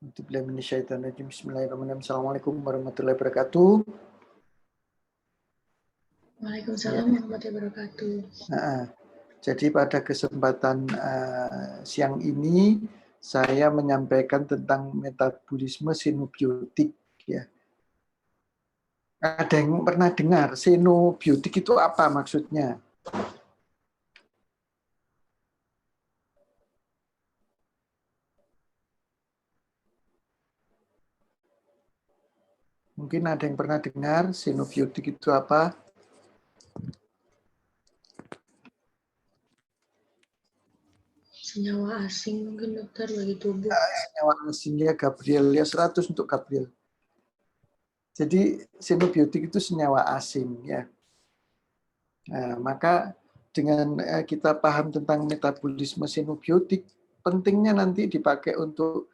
Bismillahirrahmanirrahim. Assalamualaikum warahmatullahi wabarakatuh. Waalaikumsalam warahmatullahi wabarakatuh. Jadi pada kesempatan siang ini saya menyampaikan tentang metabolisme sinobiotik. Ya. Ada yang pernah dengar sinobiotik itu apa maksudnya? Mungkin ada yang pernah dengar sinobiotik itu apa? Senyawa asing mungkin dokter bagi tubuh. Senyawa asingnya Gabriel, ya 100 untuk Gabriel. Jadi sinobiotik itu senyawa asing ya. Nah, maka dengan kita paham tentang metabolisme sinobiotik, pentingnya nanti dipakai untuk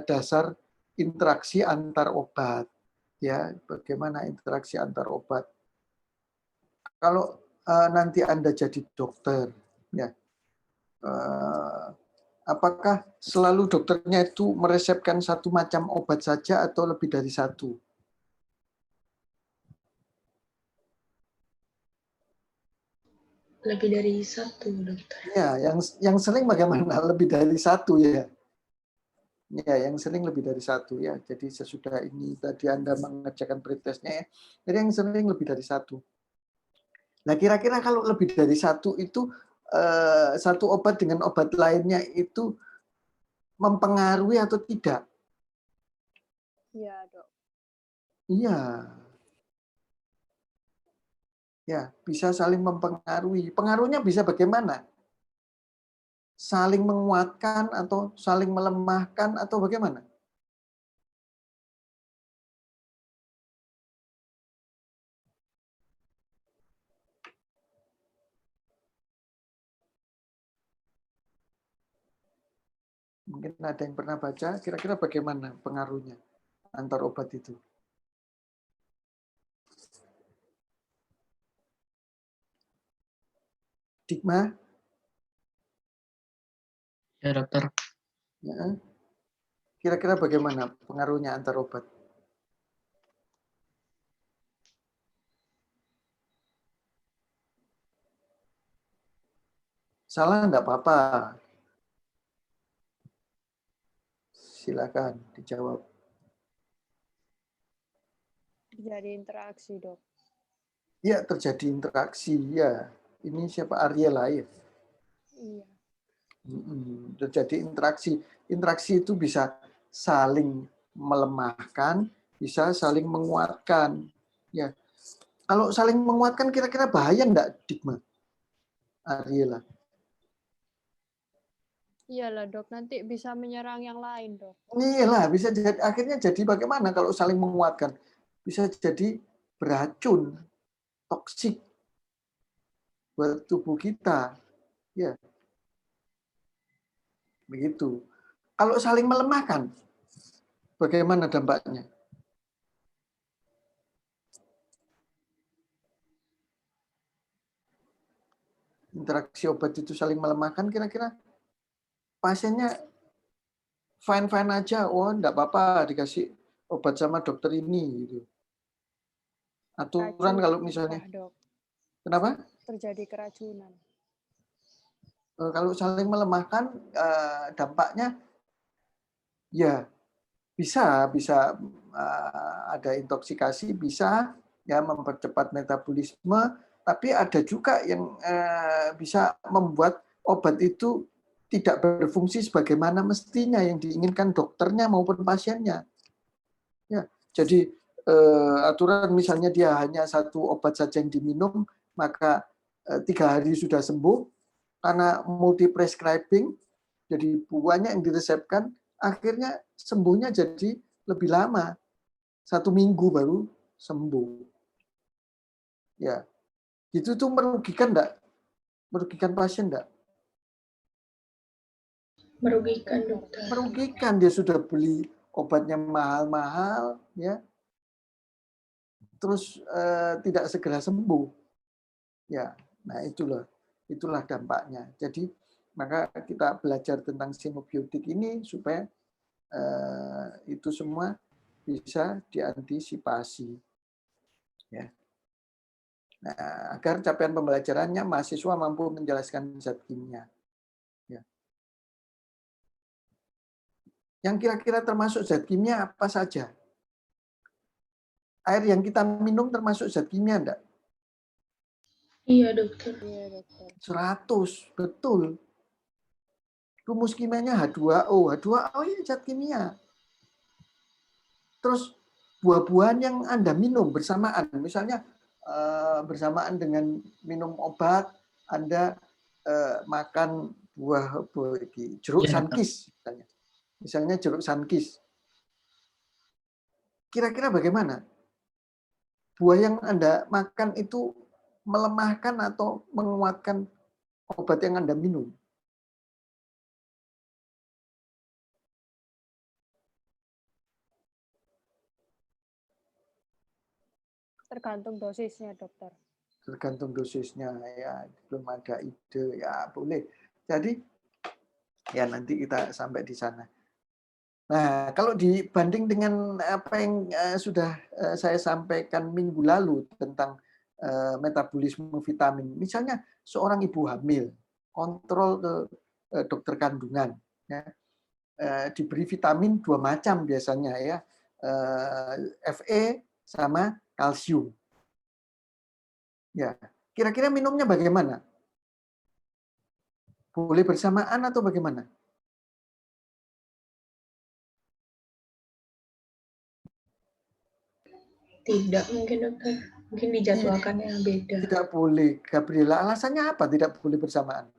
dasar interaksi antar obat. Ya, bagaimana interaksi antar obat. Kalau nanti Anda jadi dokter, ya, apakah selalu dokternya itu meresepkan satu macam obat saja atau lebih dari satu? Lebih dari satu dokter. Ya, yang sering bagaimana? Lebih dari satu ya. Ya, yang sering lebih dari satu ya. Jadi sesudah ini tadi Anda mengerjakan pretestnya ya. Jadi yang sering lebih dari satu. Nah, kira-kira kalau lebih dari satu itu satu obat dengan obat lainnya itu mempengaruhi atau tidak? Iya, Dok. Iya. Ya, bisa saling mempengaruhi. Pengaruhnya bisa bagaimana? Saling menguatkan atau saling melemahkan atau bagaimana? Mungkin ada yang pernah baca, kira-kira bagaimana pengaruhnya antar obat itu? Stigma? Ya, dokter. Ya. Kira-kira bagaimana pengaruhnya antar obat? Salah enggak apa-apa. Silakan dijawab. Terjadi interaksi, Dok. Ya, terjadi interaksi. Ya, ini siapa? Ariela ya? Iya. Terjadi interaksi. Interaksi itu bisa saling melemahkan, bisa saling menguatkan. Ya, kalau saling menguatkan kira-kira bahaya enggak, Digma? Ariela. Iyalah, Dok. Nanti bisa menyerang yang lain, Dok. Iyalah, bisa jadi akhirnya jadi bagaimana kalau saling menguatkan? Bisa jadi beracun, toksik buat tubuh kita. Ya, begitu. Kalau saling melemahkan, bagaimana dampaknya? Interaksi obat itu saling melemahkan, kira-kira pasiennya fine-fine aja, oh enggak apa-apa dikasih obat sama dokter ini gitu. Aturan kalau misalnya, Dok. kenapa? Terjadi keracunan. Kalau saling melemahkan, dampaknya ya bisa ada intoksikasi, bisa ya mempercepat metabolisme, tapi ada juga yang bisa membuat obat itu tidak berfungsi sebagaimana mestinya yang diinginkan dokternya maupun pasiennya. Ya, jadi aturan misalnya dia hanya satu obat saja yang diminum, maka 3 hari sudah sembuh karena multi prescribing, jadi banyak yang diresepkan, akhirnya sembuhnya jadi lebih lama, 1 minggu baru sembuh. Ya, itu tuh merugikan enggak? Merugikan pasien enggak? Merugikan dokter. Merugikan, dia sudah beli obatnya mahal-mahal, ya, terus tidak segera sembuh. Ya, nah itulah dampaknya. Jadi maka kita belajar tentang sinobiotik ini supaya itu semua bisa diantisipasi. Ya. Nah, agar capaian pembelajarannya mahasiswa mampu menjelaskan zat kimia. Ya. Yang kira-kira termasuk zat kimia apa saja? Air yang kita minum termasuk zat kimia enggak? Iya, dokter. Iya, dokter. 100, betul. Rumus kimianya H2O. H2O ini zat kimia. Terus buah-buahan yang Anda minum bersamaan, misalnya bersamaan dengan minum obat, Anda makan buah jeruk Iya, dokter. sankis, misalnya jeruk sankis. Kira-kira bagaimana? Buah yang Anda makan itu melemahkan atau menguatkan obat yang Anda minum? Tergantung dosisnya, dokter. Tergantung dosisnya, ya belum ada ide, ya boleh. Jadi ya nanti kita sampai di sana. Nah, kalau dibanding dengan apa yang sudah saya sampaikan minggu lalu tentang metabolisme vitamin, misalnya seorang ibu hamil, kontrol ke dokter kandungan, ya, diberi vitamin 2 macam biasanya ya, Fe sama kalsium. Ya, kira-kira minumnya bagaimana? Boleh bersamaan atau bagaimana? Tidak mungkin, dokter. Mungkin dijadwalkannya beda. Tidak boleh, Gabriela. Alasannya apa tidak boleh bersamaan?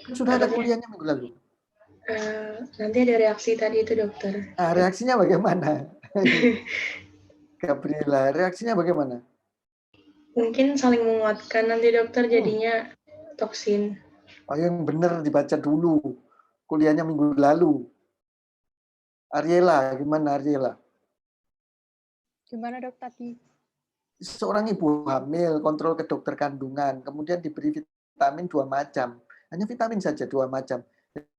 Kan sudah ada kuliahnya minggu lalu. Nanti ada reaksi tadi itu, dokter. Nah, reaksinya bagaimana? Gabriela, reaksinya bagaimana? Mungkin saling menguatkan nanti, dokter, jadinya toksin. Oh, yang benar dibaca dulu. Kuliahnya minggu lalu. Ariela, gimana Ariela? Gimana, dok, tadi? Seorang ibu hamil, kontrol ke dokter kandungan, kemudian diberi vitamin 2 macam. Hanya vitamin saja 2 macam.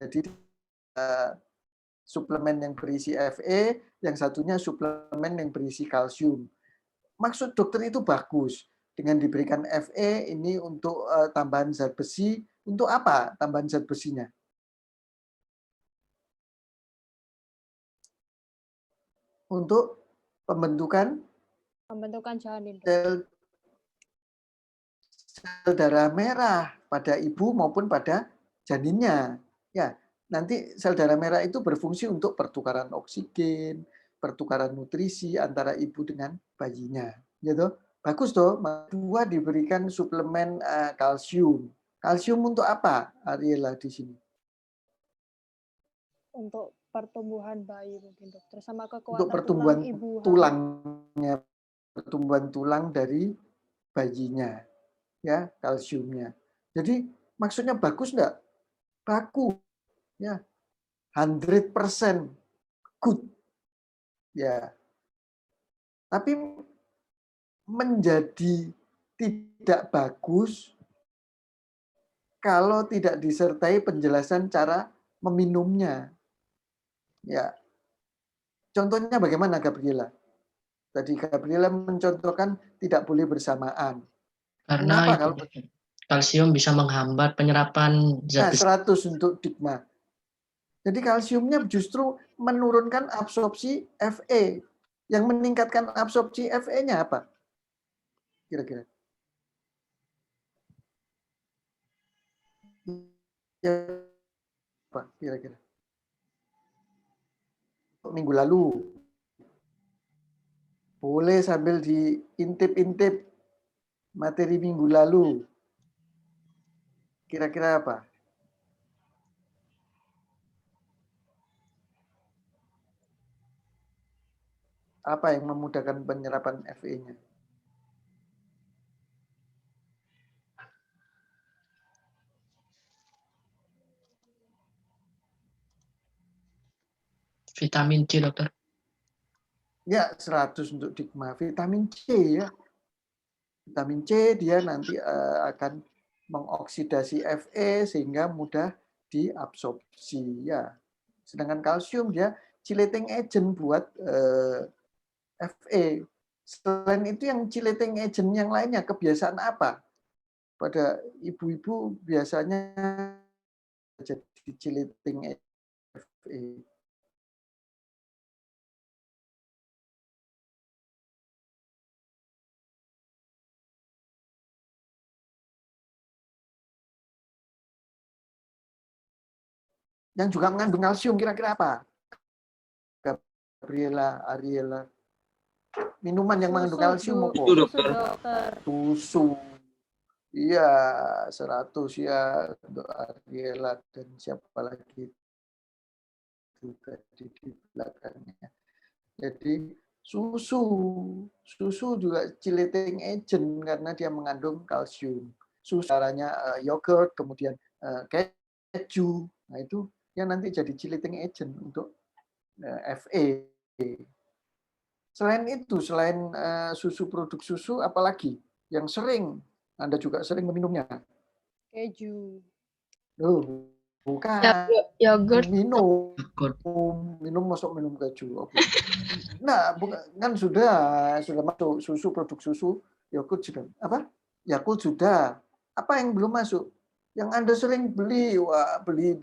Jadi suplemen yang berisi Fe, yang satunya suplemen yang berisi kalsium. Maksud dokter itu bagus. Dengan diberikan Fe ini untuk tambahan zat besi, untuk apa tambahan zat besinya? Untuk pembentukan janin, sel darah merah pada ibu maupun pada janinnya. Ya, nanti sel darah merah itu berfungsi untuk pertukaran oksigen, pertukaran nutrisi antara ibu dengan bayinya. Gitu. Bagus toh, dua diberikan suplemen kalsium. Kalsium untuk apa, Ariela di sini? untuk pertumbuhan bayi mungkin, dokter, sama Untuk kekuatan pertumbuhan tulang ibu hamil. tulangnya, pertumbuhan tulang dari bayinya, ya kalsiumnya. Jadi maksudnya bagus enggak? Bagus, ya 100% good, ya. Tapi menjadi tidak bagus kalau tidak disertai penjelasan cara meminumnya. Ya, contohnya bagaimana Gabriela? Tadi Gabriela mencontohkan tidak boleh bersamaan. Karena Kenapa itu kalau kalsium bisa menghambat penyerapan zat besi. 100 untuk Digma. Jadi kalsiumnya justru menurunkan absorpsi Fe. Yang meningkatkan absorpsi Fe-nya apa? Kira-kira. Ya, apa kira-kira? Minggu lalu. Boleh sambil diintip-intip materi minggu lalu. Kira-kira apa? Apa yang memudahkan penyerapan Fe-nya? Vitamin C, dokter. Ya, 100 untuk Digma. Vitamin C ya. Vitamin C dia nanti akan mengoksidasi Fe sehingga mudah diabsorpsi ya. Sedangkan kalsium dia chelating agent buat Fe. Selain itu yang chelating agent yang lainnya kebiasaan apa? Pada ibu-ibu biasanya jadi chelating Fe. Yang juga mengandung kalsium kira-kira apa? Gabriela, Ariela. Minuman yang mengandung kalsium apa? Susu dokter. Susu. Iya, 100 ya untuk Ariela dan siapa lagi itu tadi di belakangnya. Jadi susu juga chelating agent karena dia mengandung kalsium. Susu caranya yogurt, kemudian keju. Nah itu yang nanti jadi chelating agent untuk Fe. Selain itu, selain susu produk susu, apalagi yang sering Anda juga sering meminumnya? Keju. Oh, bukan Yogurt. minum. Yogurt. Minum masuk minum keju. Oke. Nah, bukan kan sudah masuk susu produk susu, yogurt sudah. Apa? Yakult sudah. Apa yang belum masuk? Yang Anda sering beli, wah beli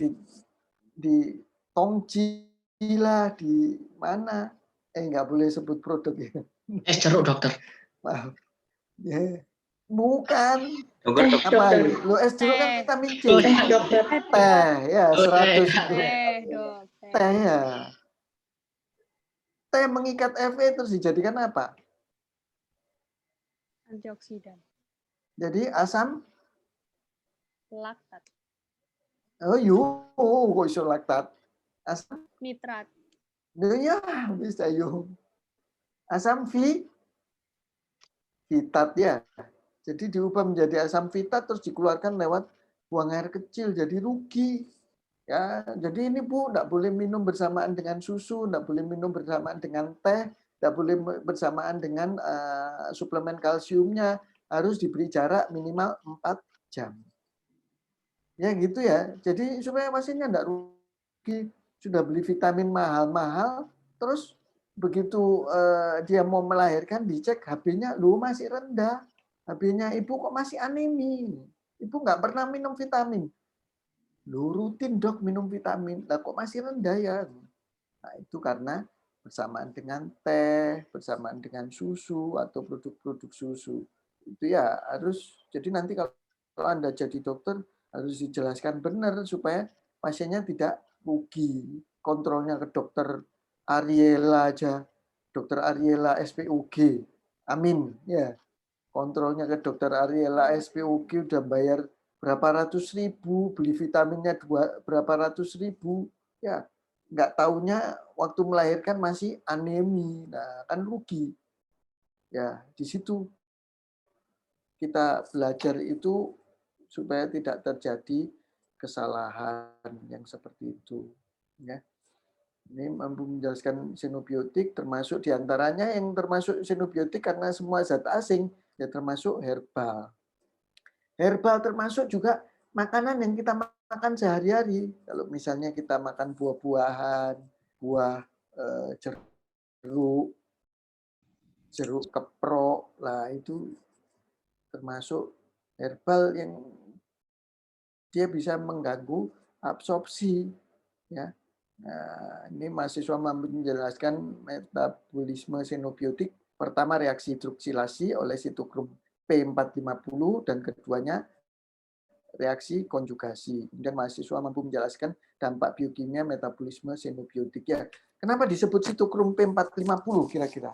di Tongji lah, di mana? Nggak boleh sebut produk ya. Es jeruk dokter. Maaf. Ya. Bukan. Teh Apa dokter. ya? Lo es jeruk kan Teh. vitamin C. Teh dokter. Teh ya Oh, 100 itu. Teh dok. Teh ya. Teh mengikat Fe terus dijadikan apa? Antioksidan. Jadi asam Laktat. kok iso laktat. Asam Nitrat. ya bisa yuk. Asam fitat ya. Jadi diubah menjadi asam fitat terus dikeluarkan lewat buang air kecil jadi rugi. Ya, jadi ini Bu, enggak boleh minum bersamaan dengan susu, enggak boleh minum bersamaan dengan teh, enggak boleh bersamaan dengan suplemen kalsiumnya, harus diberi jarak minimal 4 jam. Ya gitu ya. Jadi supaya pasiennya enggak rugi, sudah beli vitamin mahal-mahal, terus begitu dia mau melahirkan dicek HB-nya, lu masih rendah. HB-nya ibu kok masih anemi. Ibu nggak pernah minum vitamin. Lu rutin dok minum vitamin, lah kok masih rendah ya? Nah itu karena bersamaan dengan teh, bersamaan dengan susu atau produk-produk susu. Itu ya harus, jadi nanti kalau Anda jadi dokter harus dijelaskan benar supaya pasiennya tidak rugi. Kontrolnya ke dokter Ariela aja, dokter Ariela SPUG, amin ya. Kontrolnya ke dokter Ariela SPUG udah bayar berapa ratus ribu, beli vitaminnya berapa ratus ribu, ya nggak taunya waktu melahirkan masih anemi, nah kan rugi. Ya di situ kita belajar itu supaya tidak terjadi kesalahan yang seperti itu. Ya. Ini mampu menjelaskan xenobiotik, termasuk diantaranya yang termasuk xenobiotik karena semua zat asing, ya termasuk herbal. Herbal termasuk juga makanan yang kita makan sehari-hari. Kalau misalnya kita makan buah-buahan, buah jeruk, jeruk keprok, lah itu termasuk herbal yang dia bisa mengganggu absorpsi. Ya. Nah, ini mahasiswa mampu menjelaskan metabolisme xenobiotik. Pertama reaksi hidroksilasi oleh sitokrom P450 dan keduanya reaksi konjugasi. Kemudian mahasiswa mampu menjelaskan dampak biokimia metabolisme xenobiotik. Ya, kenapa disebut sitokrom P450 kira-kira?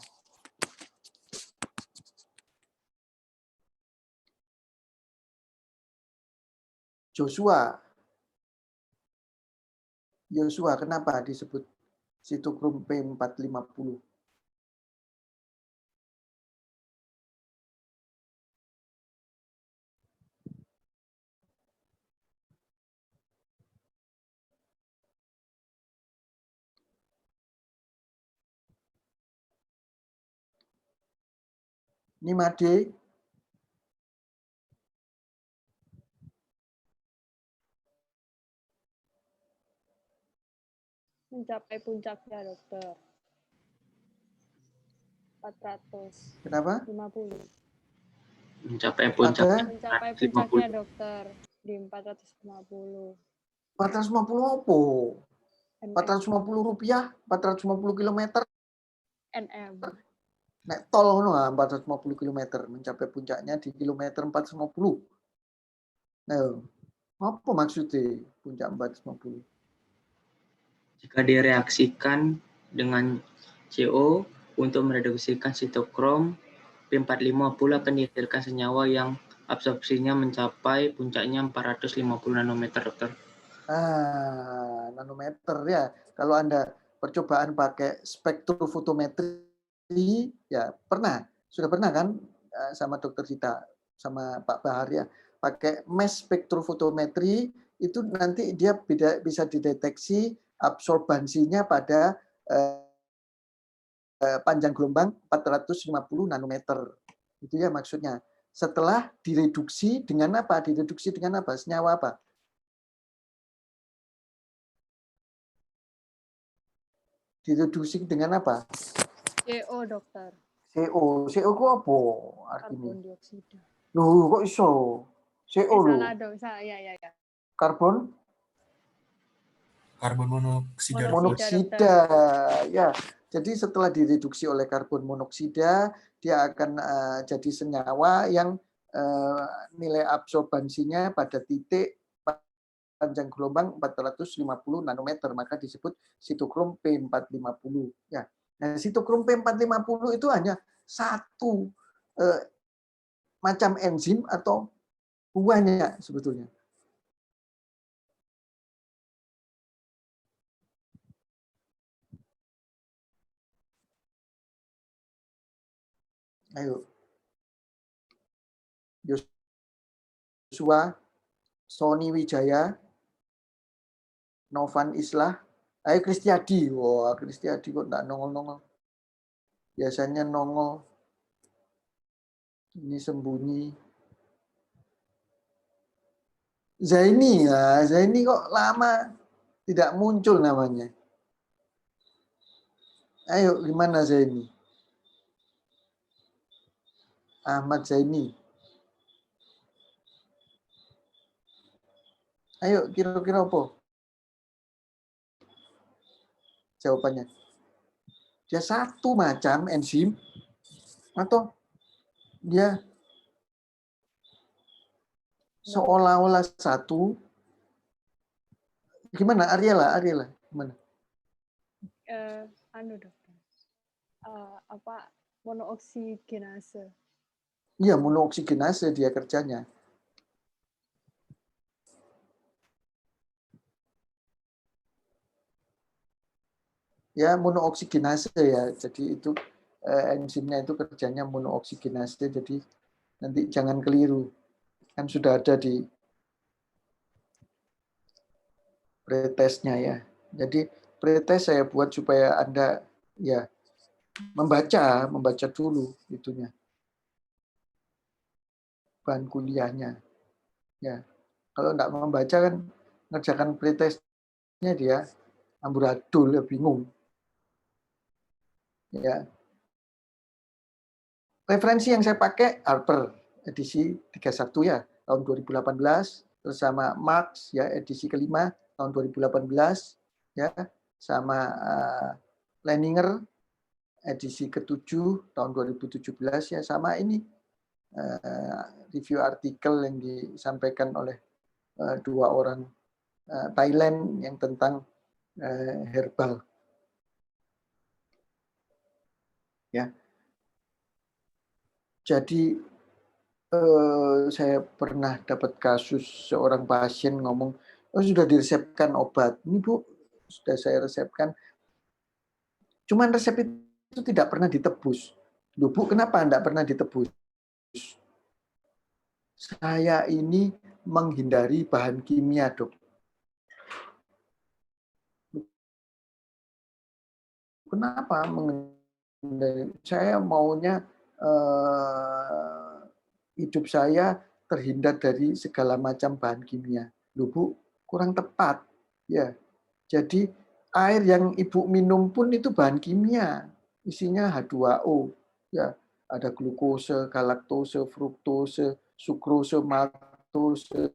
Joshua, kenapa disebut sitokrom P450? Ini Made, mencapai puncaknya, dokter. 450. Kenapa? Mencapai puncak Ada Mencapai 450. puncaknya, dokter, di 450. 450 opo? NM. 450 rupiah, 450 kilometer. NM. Nek tol ngono 450 kilometer mencapai puncaknya di kilometer 450. Nah, apa maksudnya puncak 450? Jika direaksikan dengan CO untuk mereduksikan sitokrom, P450 akan dihasilkan senyawa yang absorpsinya mencapai puncaknya 450 nanometer, dokter. Nanometer ya. Kalau Anda percobaan pakai spektrofotometri, ya sudah pernah kan sama dokter Zita, sama Pak Bahar ya, pakai mass spektrofotometri itu nanti dia bisa dideteksi absorbansinya pada panjang gelombang 450 nanometer. Itu ya maksudnya. Setelah direduksi dengan apa? Direduksi dengan apa? Senyawa apa? Direduksi dengan apa? CO, dokter. CO. CO ku apa artinya? Karbon dioksida. Loh, kok iso? CO Salah lho. dong, salah. Ya. Karbon monoksida. monoksida. Ya. Jadi setelah direduksi oleh karbon monoksida, dia akan jadi senyawa yang nilai absorbansinya pada titik panjang gelombang 450 nanometer, maka disebut sitokrom P450. Ya. Nah, sitokrom P450 itu hanya satu macam enzim atau banyak sebetulnya. Ayo. Yosua, Sony Wijaya, Novan Islah, ayo Kristiadi. Wah, Kristiadi kok enggak nongol-nongol. Biasanya nongol. Ini sembunyi. Zaini, ya. Zaini kok lama tidak muncul namanya. Ayo, gimana Zaini? Ahmad Zaini. Ayo, kira-kira apa? Jawabannya. Dia satu macam enzim atau dia seolah-olah satu. Gimana Ariela? Gimana? Dokter. Monooksigenase. Iya, monooksigenase dia kerjanya. Ya, monooksigenase ya. Jadi itu enzimnya itu kerjanya monooksigenase. Jadi nanti jangan keliru. Kan sudah ada di pretestnya ya. Jadi pretest saya buat supaya Anda ya membaca dulu itunya. Bahan kuliahnya. Ya. Kalau enggak membaca kan ngerjakan pretestnya dia amburadul, ya bingung. Ya. Referensi yang saya pakai Harper edisi 31 ya tahun 2018 bersama Marx ya edisi kelima tahun 2018 ya sama Leninger edisi ke-7 tahun 2017 ya sama ini review artikel yang disampaikan oleh dua orang Thailand yang tentang herbal ya. Jadi saya pernah dapat kasus seorang pasien ngomong, oh sudah diresepkan obat. Ini Bu, sudah saya resepkan. Cuman resep itu tidak pernah ditebus. Loh Bu, kenapa tidak pernah ditebus? Saya ini menghindari bahan kimia, Dok. Kenapa menghindari? Saya maunya hidup saya terhindar dari segala macam bahan kimia. Loh Bu, kurang tepat. Ya. Jadi air yang ibu minum pun itu bahan kimia, isinya H2O. Ya, ada glukose, galaktose, fruktose, sukrose, maltose,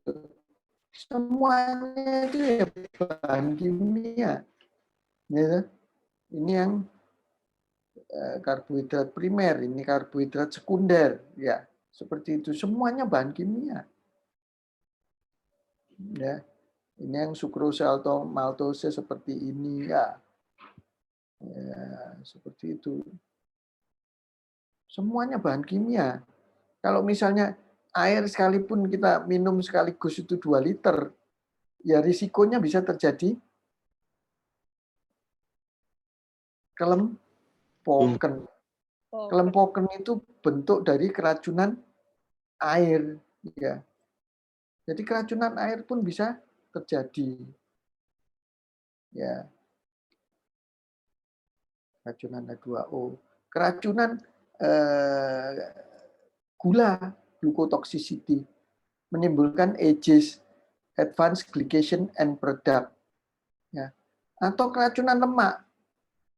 semuanya itu ya bahan kimia. Ya, ini yang karbohidrat primer, ini karbohidrat sekunder, ya seperti itu. Semuanya bahan kimia. Ya, ini yang sukrose atau maltose seperti ini, ya, seperti itu. Semuanya bahan kimia. Kalau misalnya air sekalipun kita minum sekaligus itu 2 liter, ya risikonya bisa terjadi kelempoken. Kelempoken itu bentuk dari keracunan air. Ya. Jadi keracunan air pun bisa terjadi. Ya. Keracunan H2O. Keracunan gula, glucotoxicity, menimbulkan AGEs, Advanced Glycation End Product. Ya. Atau keracunan lemak,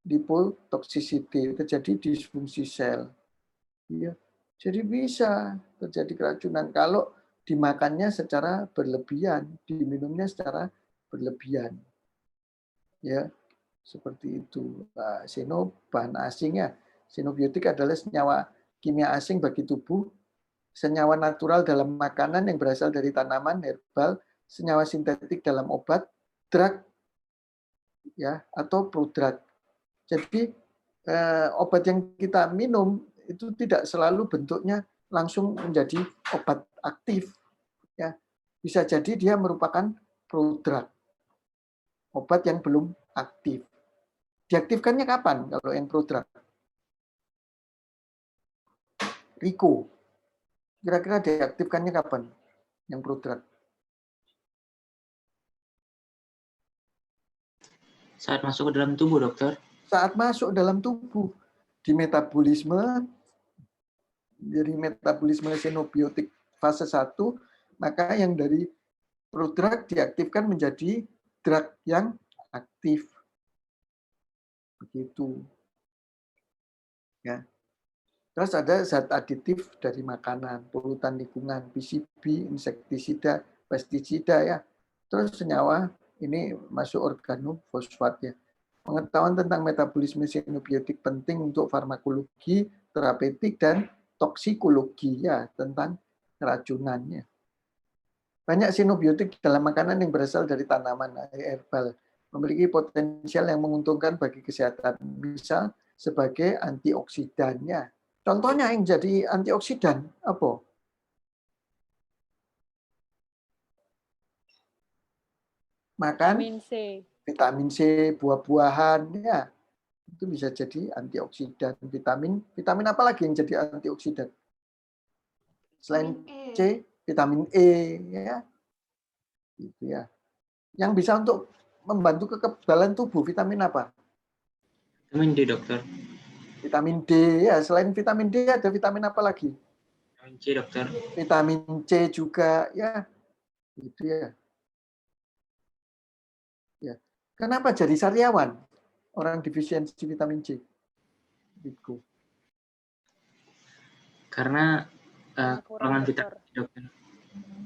lipotoxicity, terjadi disfungsi sel. Ya. Jadi bisa terjadi keracunan kalau dimakannya secara berlebihan, diminumnya secara berlebihan. Ya, seperti itu. Nah, bahan asingnya, sinobiotik adalah senyawa kimia asing bagi tubuh, senyawa natural dalam makanan yang berasal dari tanaman, herbal, senyawa sintetik dalam obat, drug, ya, atau prodrug. Jadi obat yang kita minum itu tidak selalu bentuknya langsung menjadi obat aktif. Ya, bisa jadi dia merupakan prodrug, obat yang belum aktif. Diaktifkannya kapan kalau yang prodrug? Riko. Kira-kira diaktifkannya kapan yang prodrug? Saat masuk ke dalam tubuh, dokter. Saat masuk dalam tubuh, di metabolisme, dari metabolisme sinobiotik fase 1, maka yang dari prodrug diaktifkan menjadi drug yang aktif. Begitu. Ya. Terus ada zat aditif dari makanan, polutan lingkungan, PCB, insektisida, pestisida, ya. Terus senyawa ini masuk organofosfat, ya. Pengetahuan tentang metabolisme sinobiotik penting untuk farmakologi, terapeutik, dan toksikologi, ya, tentang keracunannya. Banyak sinobiotik dalam makanan yang berasal dari tanaman herbal, memiliki potensial yang menguntungkan bagi kesehatan, misal sebagai antioksidannya. Contohnya yang jadi antioksidan apa? Makan vitamin C, buah-buahan, ya. Itu bisa jadi antioksidan. Vitamin apa lagi yang jadi antioksidan? Selain C, vitamin E, ya. Gitu ya. Yang bisa untuk membantu kekebalan tubuh, vitamin apa? Vitamin D, dokter. Vitamin D, ya. Selain vitamin D ada vitamin apa lagi? Vitamin C, dokter. Vitamin C juga, ya. Gitu ya. Ya. Kenapa jadi sariawan orang defisiensi vitamin C? Gitu. Karena kekurangan vitamin C, dokter.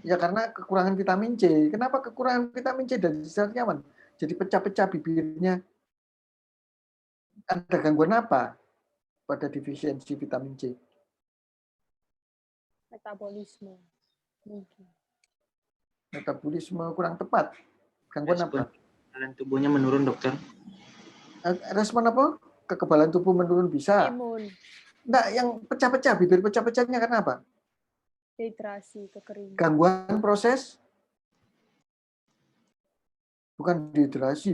Ya karena kekurangan vitamin C. Kenapa kekurangan vitamin C dan sariawan? Jadi pecah-pecah bibirnya. Ada gangguan apa pada defisiensi vitamin C? Metabolisme. Mungkin. Metabolisme kurang tepat. Gangguan apa? Kekebalan tubuhnya menurun, dokter. Respon apa? Kekebalan tubuh menurun bisa. Imun. Enggak, yang pecah-pecah, bibir pecah-pecahnya karena apa? Dehidrasi, kekeringan. Gangguan proses? Bukan dehidrasi.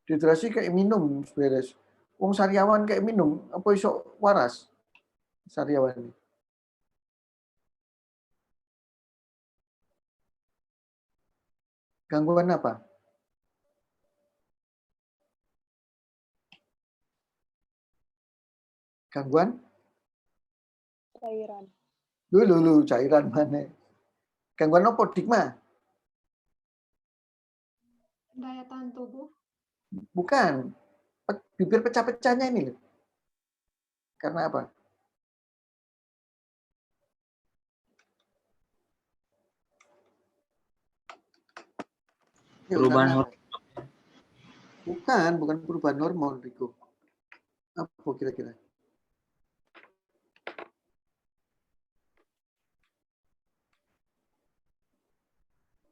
Dehidrasi kayak minum beres. Wong sariawan kayak minum, apa iso waras? Sariawan. Gangguan apa? Gangguan? Cairan. Lu, cairan mana? Gangguan apa, Dikma? Daya tahan tubuh. Bukan. Bibir pecah-pecahnya ini loh. Karena apa? Yuk, Perubahan karena apa? hormon. Bukan perubahan hormon, Riko. Apa kira-kira?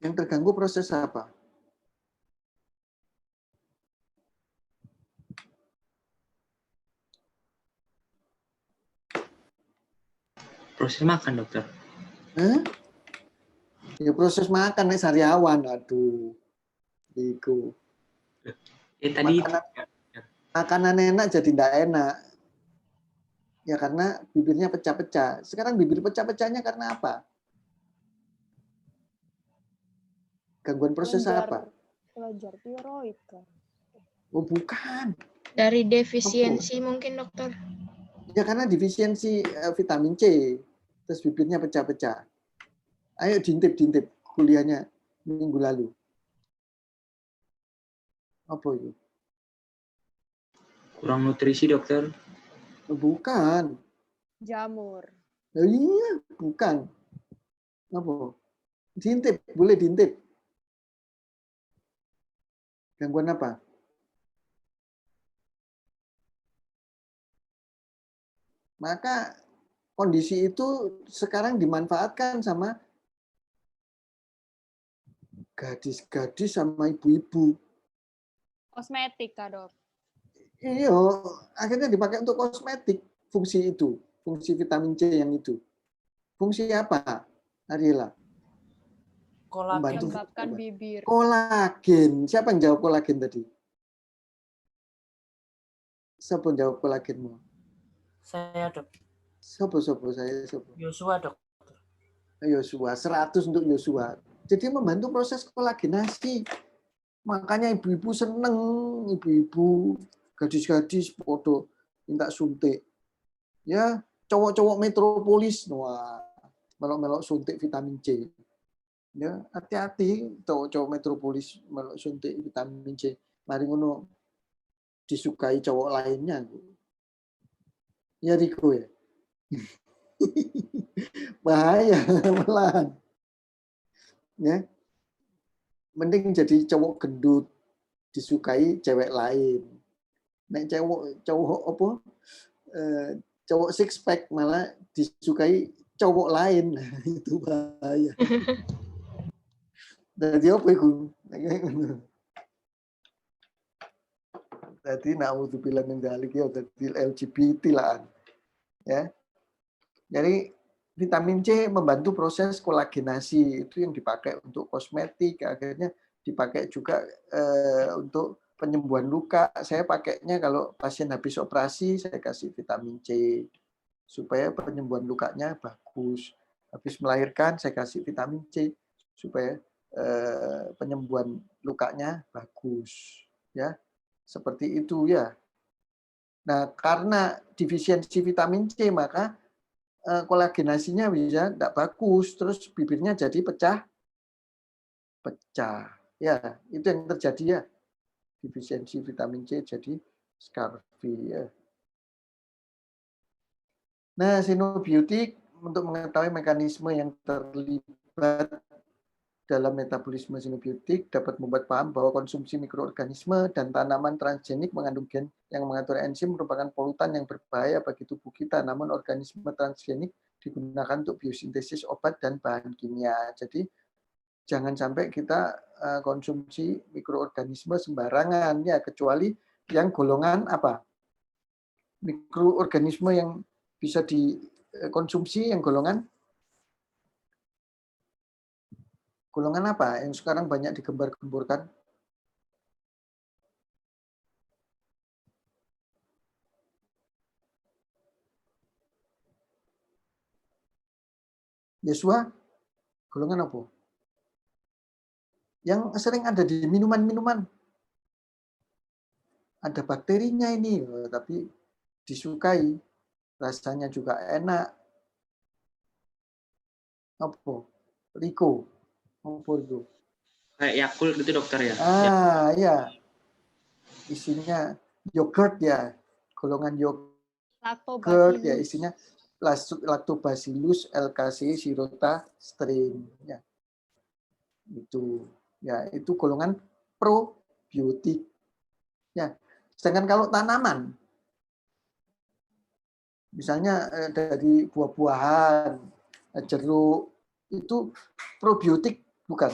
Yang terganggu proses apa? Proses makan, dokter. Hah? Ya proses makan nih sariawan. Aduh, Riko. Tadi Makanan enak jadi tidak enak. Ya karena bibirnya pecah-pecah. Sekarang bibir pecah-pecahnya karena apa? Gangguan proses apa? Kelenjar tiroid kan. Oh bukan. Dari defisiensi mungkin dokter. Ya karena defisiensi vitamin C. Terus bibirnya pecah-pecah. Ayo diintip kuliahnya minggu lalu. Apa itu? kurang nutrisi, dokter. Oh, bukan. Jamur. Oh, iya, bukan. Apa? Diintip, boleh diintip. Gangguan apa? Maka kondisi itu sekarang dimanfaatkan sama gadis-gadis sama ibu-ibu. Kosmetik kak dok. Iya, akhirnya dipakai untuk kosmetik fungsi itu, fungsi vitamin C yang itu. Fungsi apa, Ariela? Membantu Melembabkan bibir. kolagen. Siapa yang jawab kolagen tadi? Siapa yang jawab kolagenmu? Saya dok. Sopo saya sopo. Yosua dok. Yosua, 100 untuk Yosua. Jadi membantu proses kolagenasi. Makanya ibu-ibu seneng, ibu-ibu, gadis-gadis foto minta suntik. Ya, cowok-cowok metropolis, wah, melok-melok suntik vitamin C. Ya, hati-hati cowok-cowok metropolis melok suntik vitamin C. Mari ngono disukai cowok lainnya. Ya Riko ya. Bahaya malah. Ya. Mending jadi cowok gendut disukai cewek lain. Nek cowok apa? Cowok six pack malah disukai cowok lain. Itu bahaya. Jadi apa itu? Jadi naudzubillah min dzalik ya jadi LGBT lah. Ya. Jadi vitamin C membantu proses kolagenasi, itu yang dipakai untuk kosmetik, akhirnya dipakai juga untuk penyembuhan luka. Saya pakainya kalau pasien habis operasi saya kasih vitamin C supaya penyembuhan lukanya bagus. Habis melahirkan saya kasih vitamin C supaya penyembuhan lukanya bagus, ya. Seperti itu ya. Nah, karena defisiensi vitamin C maka kolagenasinya bisa tidak bagus, terus bibirnya jadi pecah. Ya, itu yang terjadi ya. Defisiensi vitamin C jadi scurvy ya. Nah, sinobiotik untuk mengetahui mekanisme yang terlibat dalam metabolisme sinobiotik dapat membuat paham bahwa konsumsi mikroorganisme dan tanaman transgenik mengandung gen yang mengatur enzim merupakan polutan yang berbahaya bagi tubuh kita. Namun organisme transgenik digunakan untuk biosintesis obat dan bahan kimia. Jadi jangan sampai kita konsumsi mikroorganisme sembarangan ya, kecuali yang golongan apa? Mikroorganisme yang bisa dikonsumsi yang golongan apa yang sekarang banyak digembar-gemborkan? Yesua, golongan apa? Yang sering ada di minuman-minuman. Ada bakterinya ini, tapi disukai. Rasanya juga enak. Apa? Riko. Apa itu? Kayak Yakult gitu, dokter ya? Ya. isinya yogurt ya, golongan yogurt ya, Lactobacillus. isinya Lactobacillus LKC sirota strain ya. Itu golongan probiotik ya. Sedangkan kalau tanaman misalnya dari buah-buahan, jeruk, itu probiotik bukan.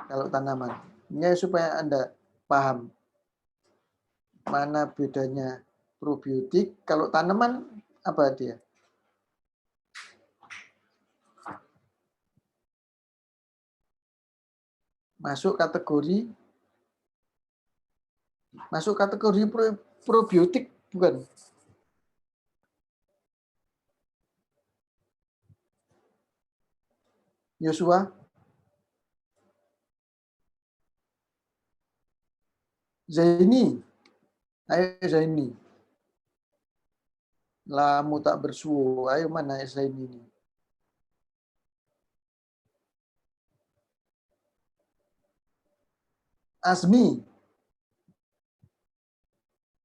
Kalau tanaman. Ini supaya Anda paham mana bedanya probiotik. Kalau tanaman apa dia? Masuk kategori probiotik bukan? Yosua, Zaini, ayo Zaini. Lamu tak bersuo, ayo mana Zaini ini? Asmi.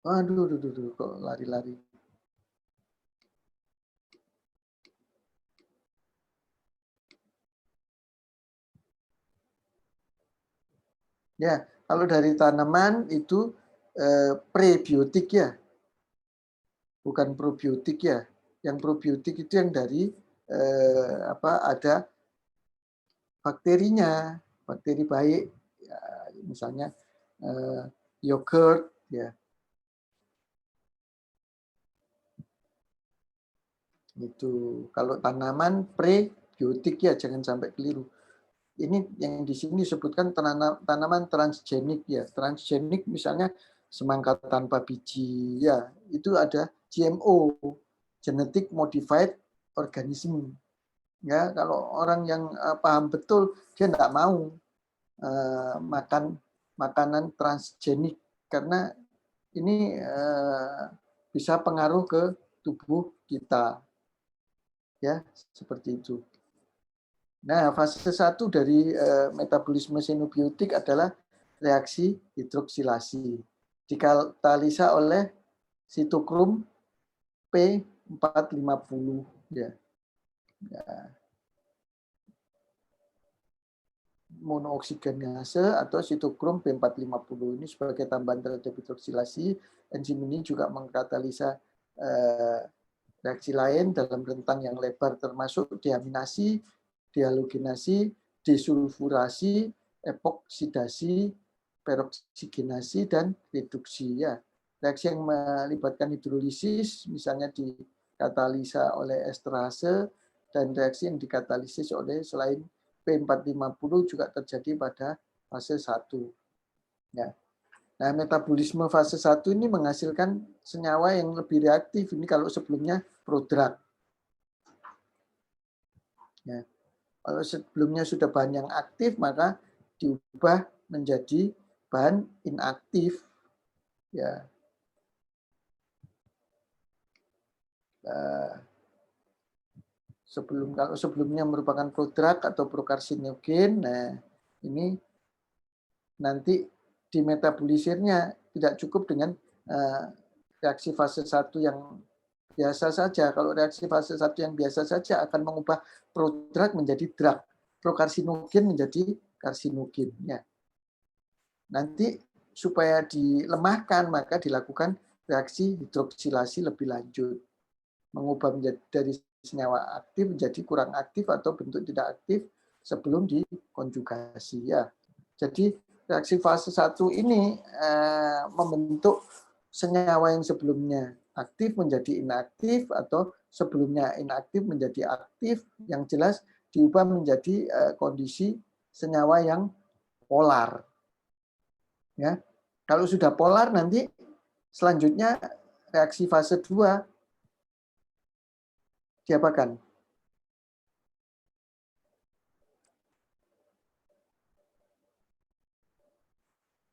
Aduh, kok lari-lari. Ya, kalau dari tanaman itu prebiotik ya, bukan probiotik ya. Yang probiotik itu yang dari ada bakterinya, bakteri baik, ya, misalnya yogurt ya. Itu kalau tanaman prebiotik ya, jangan sampai keliru. Ini yang di sini disebutkan tanaman transgenik ya. Transgenik misalnya semangka tanpa biji ya, itu ada GMO, genetic modified organism. Ya, kalau orang yang paham betul dia tidak mau makan makanan transgenik karena ini bisa pengaruh ke tubuh kita. Ya, seperti itu. Nah, fase 1 dari metabolisme xenobiotik adalah reaksi hidroksilasi. Dikatalisa oleh sitokrom P450 ya. Monooksigenase atau sitokrom P450 ini sebagai tambahan terhadap hidroksilasi. Enzim ini juga mengkatalisa reaksi lain dalam rentang yang lebar termasuk deaminasi, dehalogenasi, desulfurasi, epoksidasi, peroksigenasi, dan reduksi. Ya. Reaksi yang melibatkan hidrolisis misalnya dikatalisa oleh esterase dan reaksi yang dikatalisis oleh selain P450 juga terjadi pada fase 1. Ya. Nah, metabolisme fase 1 ini menghasilkan senyawa yang lebih reaktif. Ini kalau sebelumnya prodrug. Ya. Kalau sebelumnya sudah bahan yang aktif, maka diubah menjadi bahan inaktif. Ya. Kalau sebelumnya merupakan prodrug atau prokarsinogen, nah ini nanti di metabolisirnya tidak cukup dengan reaksi fase 1 yang biasa saja. Kalau reaksi fase 1 yang biasa saja akan mengubah prodrug menjadi drug, prokarsinogen menjadi karsinogen. Ya. Nanti supaya dilemahkan maka dilakukan reaksi hidroksilasi lebih lanjut, mengubah dari senyawa aktif menjadi kurang aktif atau bentuk tidak aktif sebelum dikonjugasi. Ya. Jadi reaksi fase 1 ini membentuk senyawa yang sebelumnya aktif menjadi inaktif atau sebelumnya inaktif menjadi aktif, yang jelas diubah menjadi kondisi senyawa yang polar. Ya. Kalau sudah polar nanti selanjutnya reaksi fase 2 diapakan?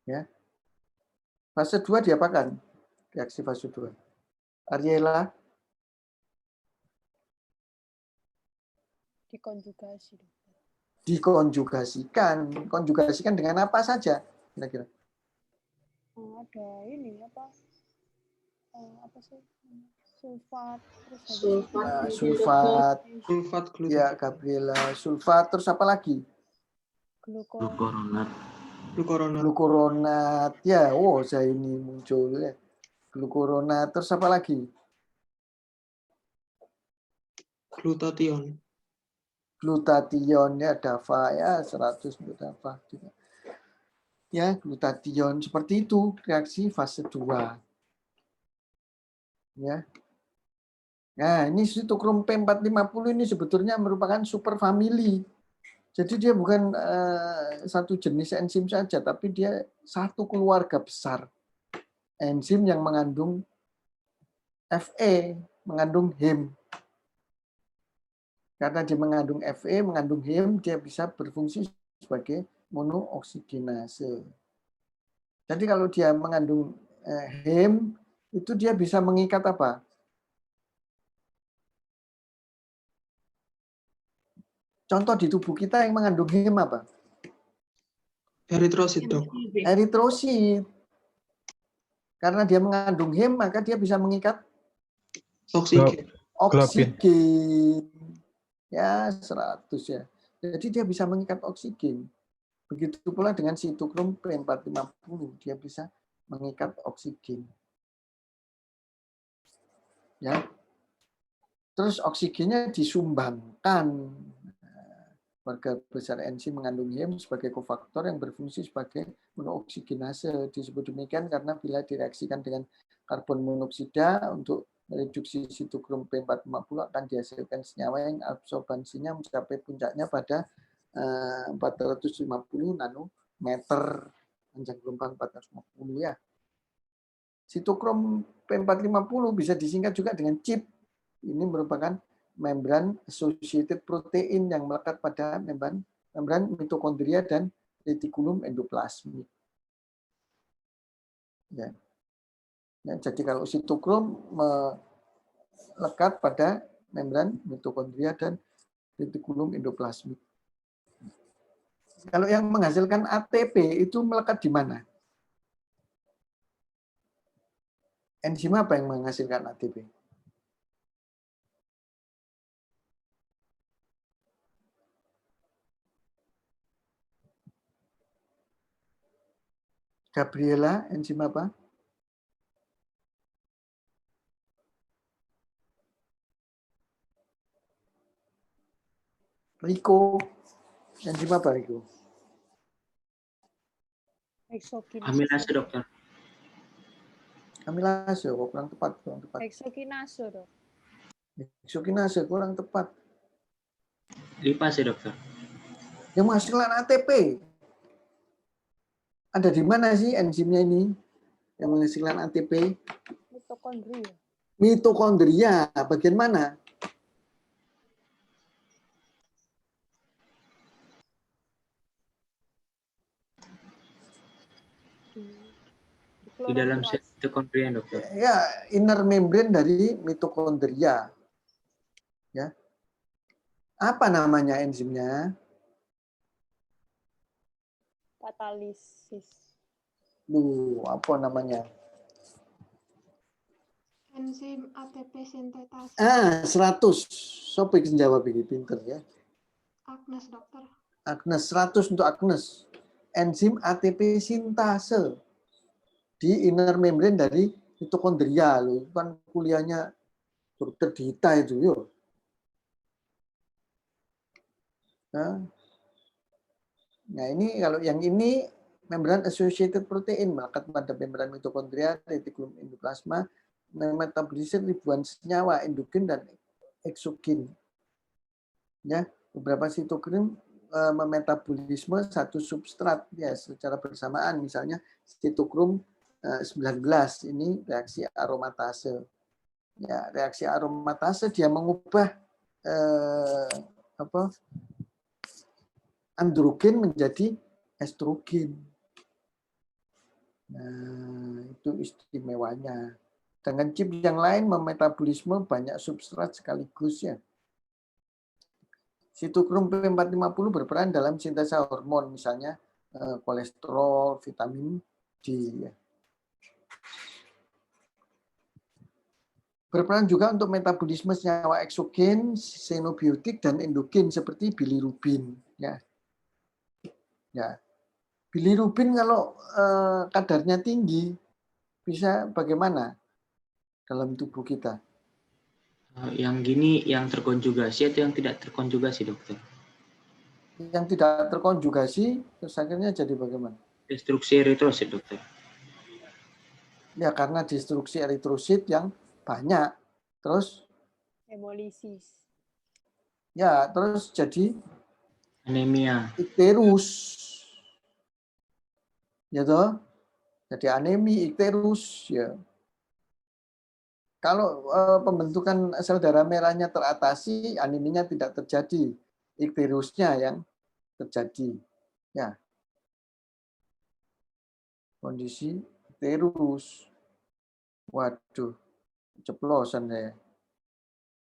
Ya. Fase 2 diapakan? Reaksi fase 2. Ariela? Dikonjugasi. dikonjugasikan. Konjugasikan dengan apa saja kira-kira? Ada ini apa? Apa sih? Sulfat, terus habis Sulfat. itu Sulfat, Sulfat ya Gabriela, sulfat, terus apa lagi? glukoronat. Glukuronat, ya, oh saya ini muncul ya. Glukuronat, terus apa lagi? Glutathione. Glutathione, ya, DAVA, ya 100 untuk DAVA juga. Ya, glutathione, seperti itu reaksi fase 2. Ya. Nah, ini sitokrom P450 ini sebetulnya merupakan superfamili. Jadi dia bukan satu jenis enzim saja, tapi dia satu keluarga besar enzim yang mengandung Fe, mengandung heme. Karena dia mengandung Fe, mengandung heme, dia bisa berfungsi sebagai monooksigenase. Jadi kalau dia mengandung heme, itu dia bisa mengikat apa? Contoh di tubuh kita yang mengandung heme apa? Eritrosit, Dok. Eritrosit. Karena dia mengandung heme, maka dia bisa mengikat Oksigen. oksigen. Ya, 100 ya. Jadi dia bisa mengikat oksigen. Begitu pula dengan sitokrom P450, dia bisa mengikat oksigen. Ya. Terus oksigennya disumbangkan. Keluarga besar enzim mengandung heme sebagai kofaktor yang berfungsi sebagai monooksigenase. Disebut demikian karena bila direaksikan dengan karbon monoksida untuk mereduksi sitokrom P450 akan dihasilkan senyawa yang absorbansinya mencapai puncaknya pada 450 nanometer, panjang gelombang 450 ya. Sitokrom P450 bisa disingkat juga dengan CHIP. Ini merupakan membran associated protein yang melekat pada membran mitokondria dan retikulum endoplasmik. Ya. Ya, jadi kalau sitokrom melekat pada membran mitokondria dan retikulum endoplasmik. Kalau yang menghasilkan ATP itu melekat di mana? Enzim apa yang menghasilkan ATP? Gabriela, enzim apa? Riko, enzim apa Riko? eksokinase. Amilase, Dokter. Amilase, oh, kurang tepat. Eksokinase, Dok. Eksokinase, kurang tepat. Lipase, Dokter. Yang menghasilkan ATP. Ada di mana sih enzimnya ini? Yang menghasilkan ATP? Mitokondria. Mitokondria, bagian mana? Di dalam sel mitokondria, Dokter. Ya, inner membrane dari mitokondria. Ya. Apa namanya enzimnya? Katalisis. Apa namanya? Enzim ATP sintetase. 100. Sopo iki jawab iki pinter ya. Agnes, Dokter. Agnes, 100 untuk Agnes. Enzim ATP sintase di inner membrane dari mitokondria loh. Kan kuliahnya dokter Dita itu yo. Nah ini kalau yang ini membran associated protein melekat pada membran mitokondria, retikulum endoplasma, memetabolisir ribuan senyawa endogen dan eksogen. Ya, beberapa sitokrin memetabolisme satu substrat ya secara bersamaan, misalnya sitokrom 19 ini reaksi aromatase. Ya, reaksi aromatase dia mengubah androgen menjadi estrogen. Nah, itu istimewanya. Dengan chip yang lain memetabolisme banyak substrat sekaligus ya. Sitokrom P450 berperan dalam sintesa hormon, misalnya kolesterol, vitamin D. Berperan juga untuk metabolisme senyawa eksogen, xenobiotik, dan endogen seperti bilirubin. Ya. Bilirubin kalau kadarnya tinggi, bisa bagaimana dalam tubuh kita? Yang gini yang terkonjugasi atau yang tidak terkonjugasi, dokter? Yang tidak terkonjugasi, terus akhirnya jadi bagaimana? Destruksi eritrosit, dokter. Ya karena destruksi eritrosit yang banyak, terus Hemolisis. ya terus jadi Anemia. ikterus, ya toh, jadi anemi, ikterus, ya. Kalau pembentukan sel darah merahnya teratasi, aneminya tidak terjadi, ikterusnya yang terjadi, ya. Kondisi ikterus, waduh, ceplosan saya.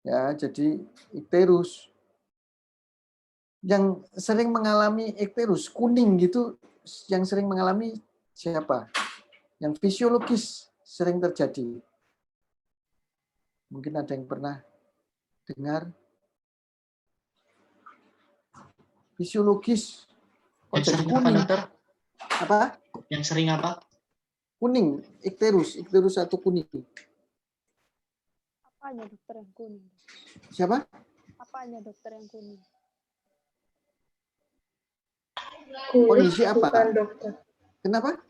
Ya, jadi ikterus. Yang sering mengalami ikterus kuning gitu, yang sering mengalami siapa? Yang fisiologis sering terjadi. Mungkin ada yang pernah dengar fisiologis kok Yang jadi sering apa, kuning? dokter? Apa? Yang sering apa? Kuning, ikterus atau kuning. Apanya dokter yang kuning? Siapa? Apanya dokter yang kuning? Kulit Kondisi apa? bukan dokter. Kenapa?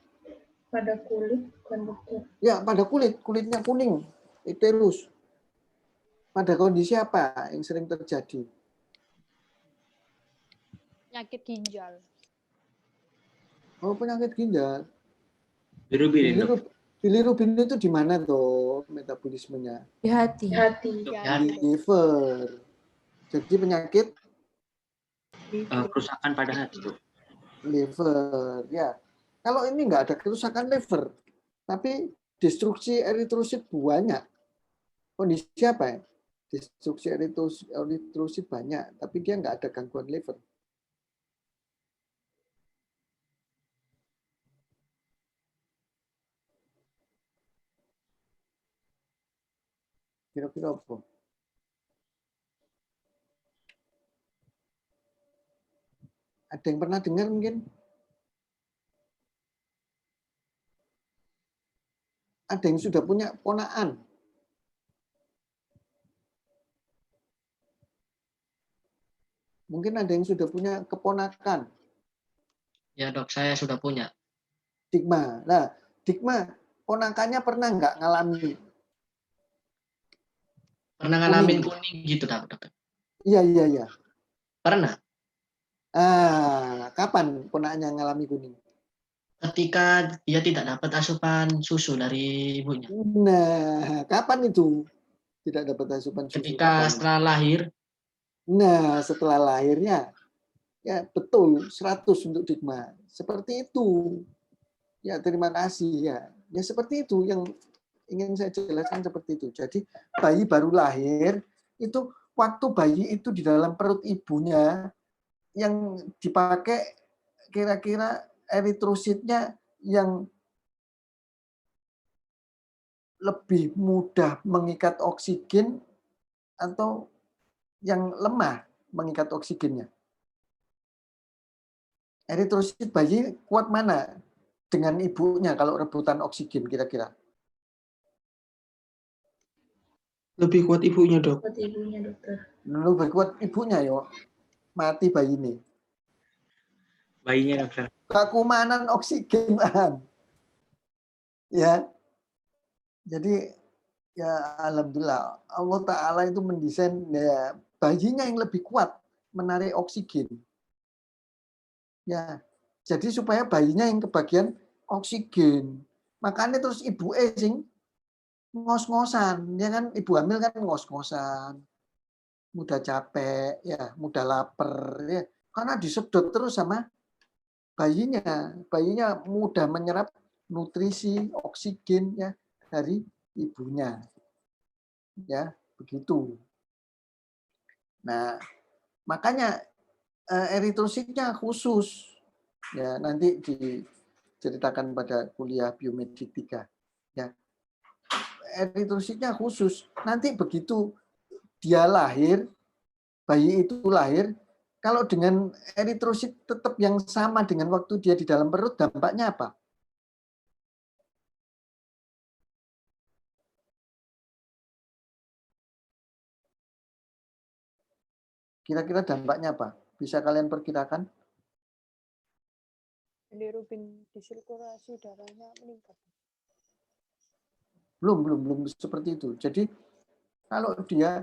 Pada kulit bukan dokter. Ya, pada kulitnya kuning, ikterus. Pada kondisi apa yang sering terjadi? Penyakit ginjal. Oh, penyakit ginjal. Bilirubin, dokter. Bilirubin itu di mana tuh metabolismenya? Di hati. Hati. Ya, Di liver. Jadi penyakit Kerusakan pada hati, dok. liver, ya. Kalau ini nggak ada kerusakan liver, tapi destruksi eritrosit banyak. Kondisi apa ya? Destruksi eritrosit banyak, tapi dia nggak ada gangguan liver. Kira-kira apa? Ada yang pernah dengar mungkin? Ada yang sudah punya ponakan? Mungkin ada yang sudah punya keponakan. Ya dok, saya sudah punya. Digma. Nah, Digma, ponakannya pernah nggak ngalami? Pernah ngalamin kuning gitu, dokter? Iya. Pernah. Kapan ponakannya ngalami kuning? Ketika dia tidak dapat asupan susu dari ibunya. Nah, kapan itu tidak dapat asupan susu? Ketika setelah lahir. Nah, setelah lahirnya, ya betul 100 untuk Digma. Seperti itu. Ya, terima kasih ya. Ya seperti itu yang ingin saya jelaskan seperti itu. Jadi bayi baru lahir itu waktu bayi itu di dalam perut ibunya yang dipakai kira-kira eritrositnya yang lebih mudah mengikat oksigen atau yang lemah mengikat oksigennya. Eritrosit bayi kuat mana dengan ibunya kalau rebutan oksigen kira-kira? Lebih kuat ibunya, dok. Buat ibunya, dokter. Lebih kuat ibunya yo. Mati bayi ini. Bayinya, dokter. Kekumanan oksigen. Ya. Jadi ya alhamdulillah Allah Ta'ala itu mendesain ya, bayinya yang lebih kuat menarik oksigen. Ya. Jadi supaya bayinya yang kebagian oksigen. Makanya terus ibu sing ngos-ngosan, ya kan ibu hamil kan ngos-ngosan. Mudah capek, ya, mudah lapar, ya. Karena disedot terus sama bayinya. Bayinya mudah menyerap nutrisi, oksigen ya dari ibunya. Ya, begitu. Nah, Makanya eritrositnya khusus. Ya, nanti diceritakan pada kuliah biomedik 3. Ya. Eritrositnya khusus. Nanti begitu dia lahir, bayi itu lahir, kalau dengan eritrosit tetap yang sama dengan waktu dia di dalam perut, dampaknya apa? Kira-kira dampaknya apa? Bisa kalian perkirakan? Bilirubin disirkulasi darahnya meningkat. Belum seperti itu. Jadi kalau dia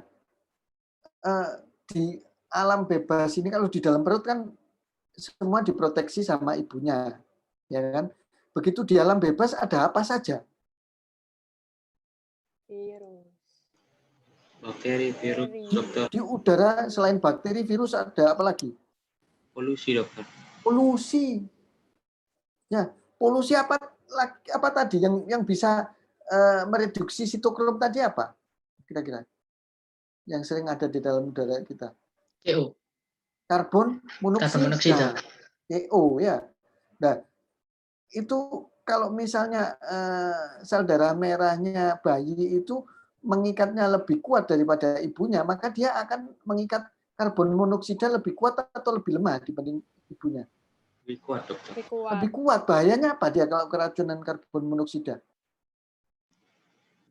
di alam bebas ini, kalau di dalam perut kan semua diproteksi sama ibunya, ya kan? Begitu di alam bebas ada apa saja? Virus. Bakteri, virus, dokter. Di udara selain bakteri, virus ada apa lagi? Polusi, dokter. Polusi. Ya, polusi apa tadi yang bisa mereduksi sitokrom tadi apa? Kira-kira yang sering ada di dalam udara kita. CO. Karbon monoksida. CO ya. Nah, itu kalau misalnya sel darah merahnya bayi itu mengikatnya lebih kuat daripada ibunya, maka dia akan mengikat karbon monoksida lebih kuat atau lebih lemah dibanding ibunya. Lebih kuat, dokter. Lebih kuat. Lebih kuat. Bahayanya apa dia kalau keracunan karbon monoksida?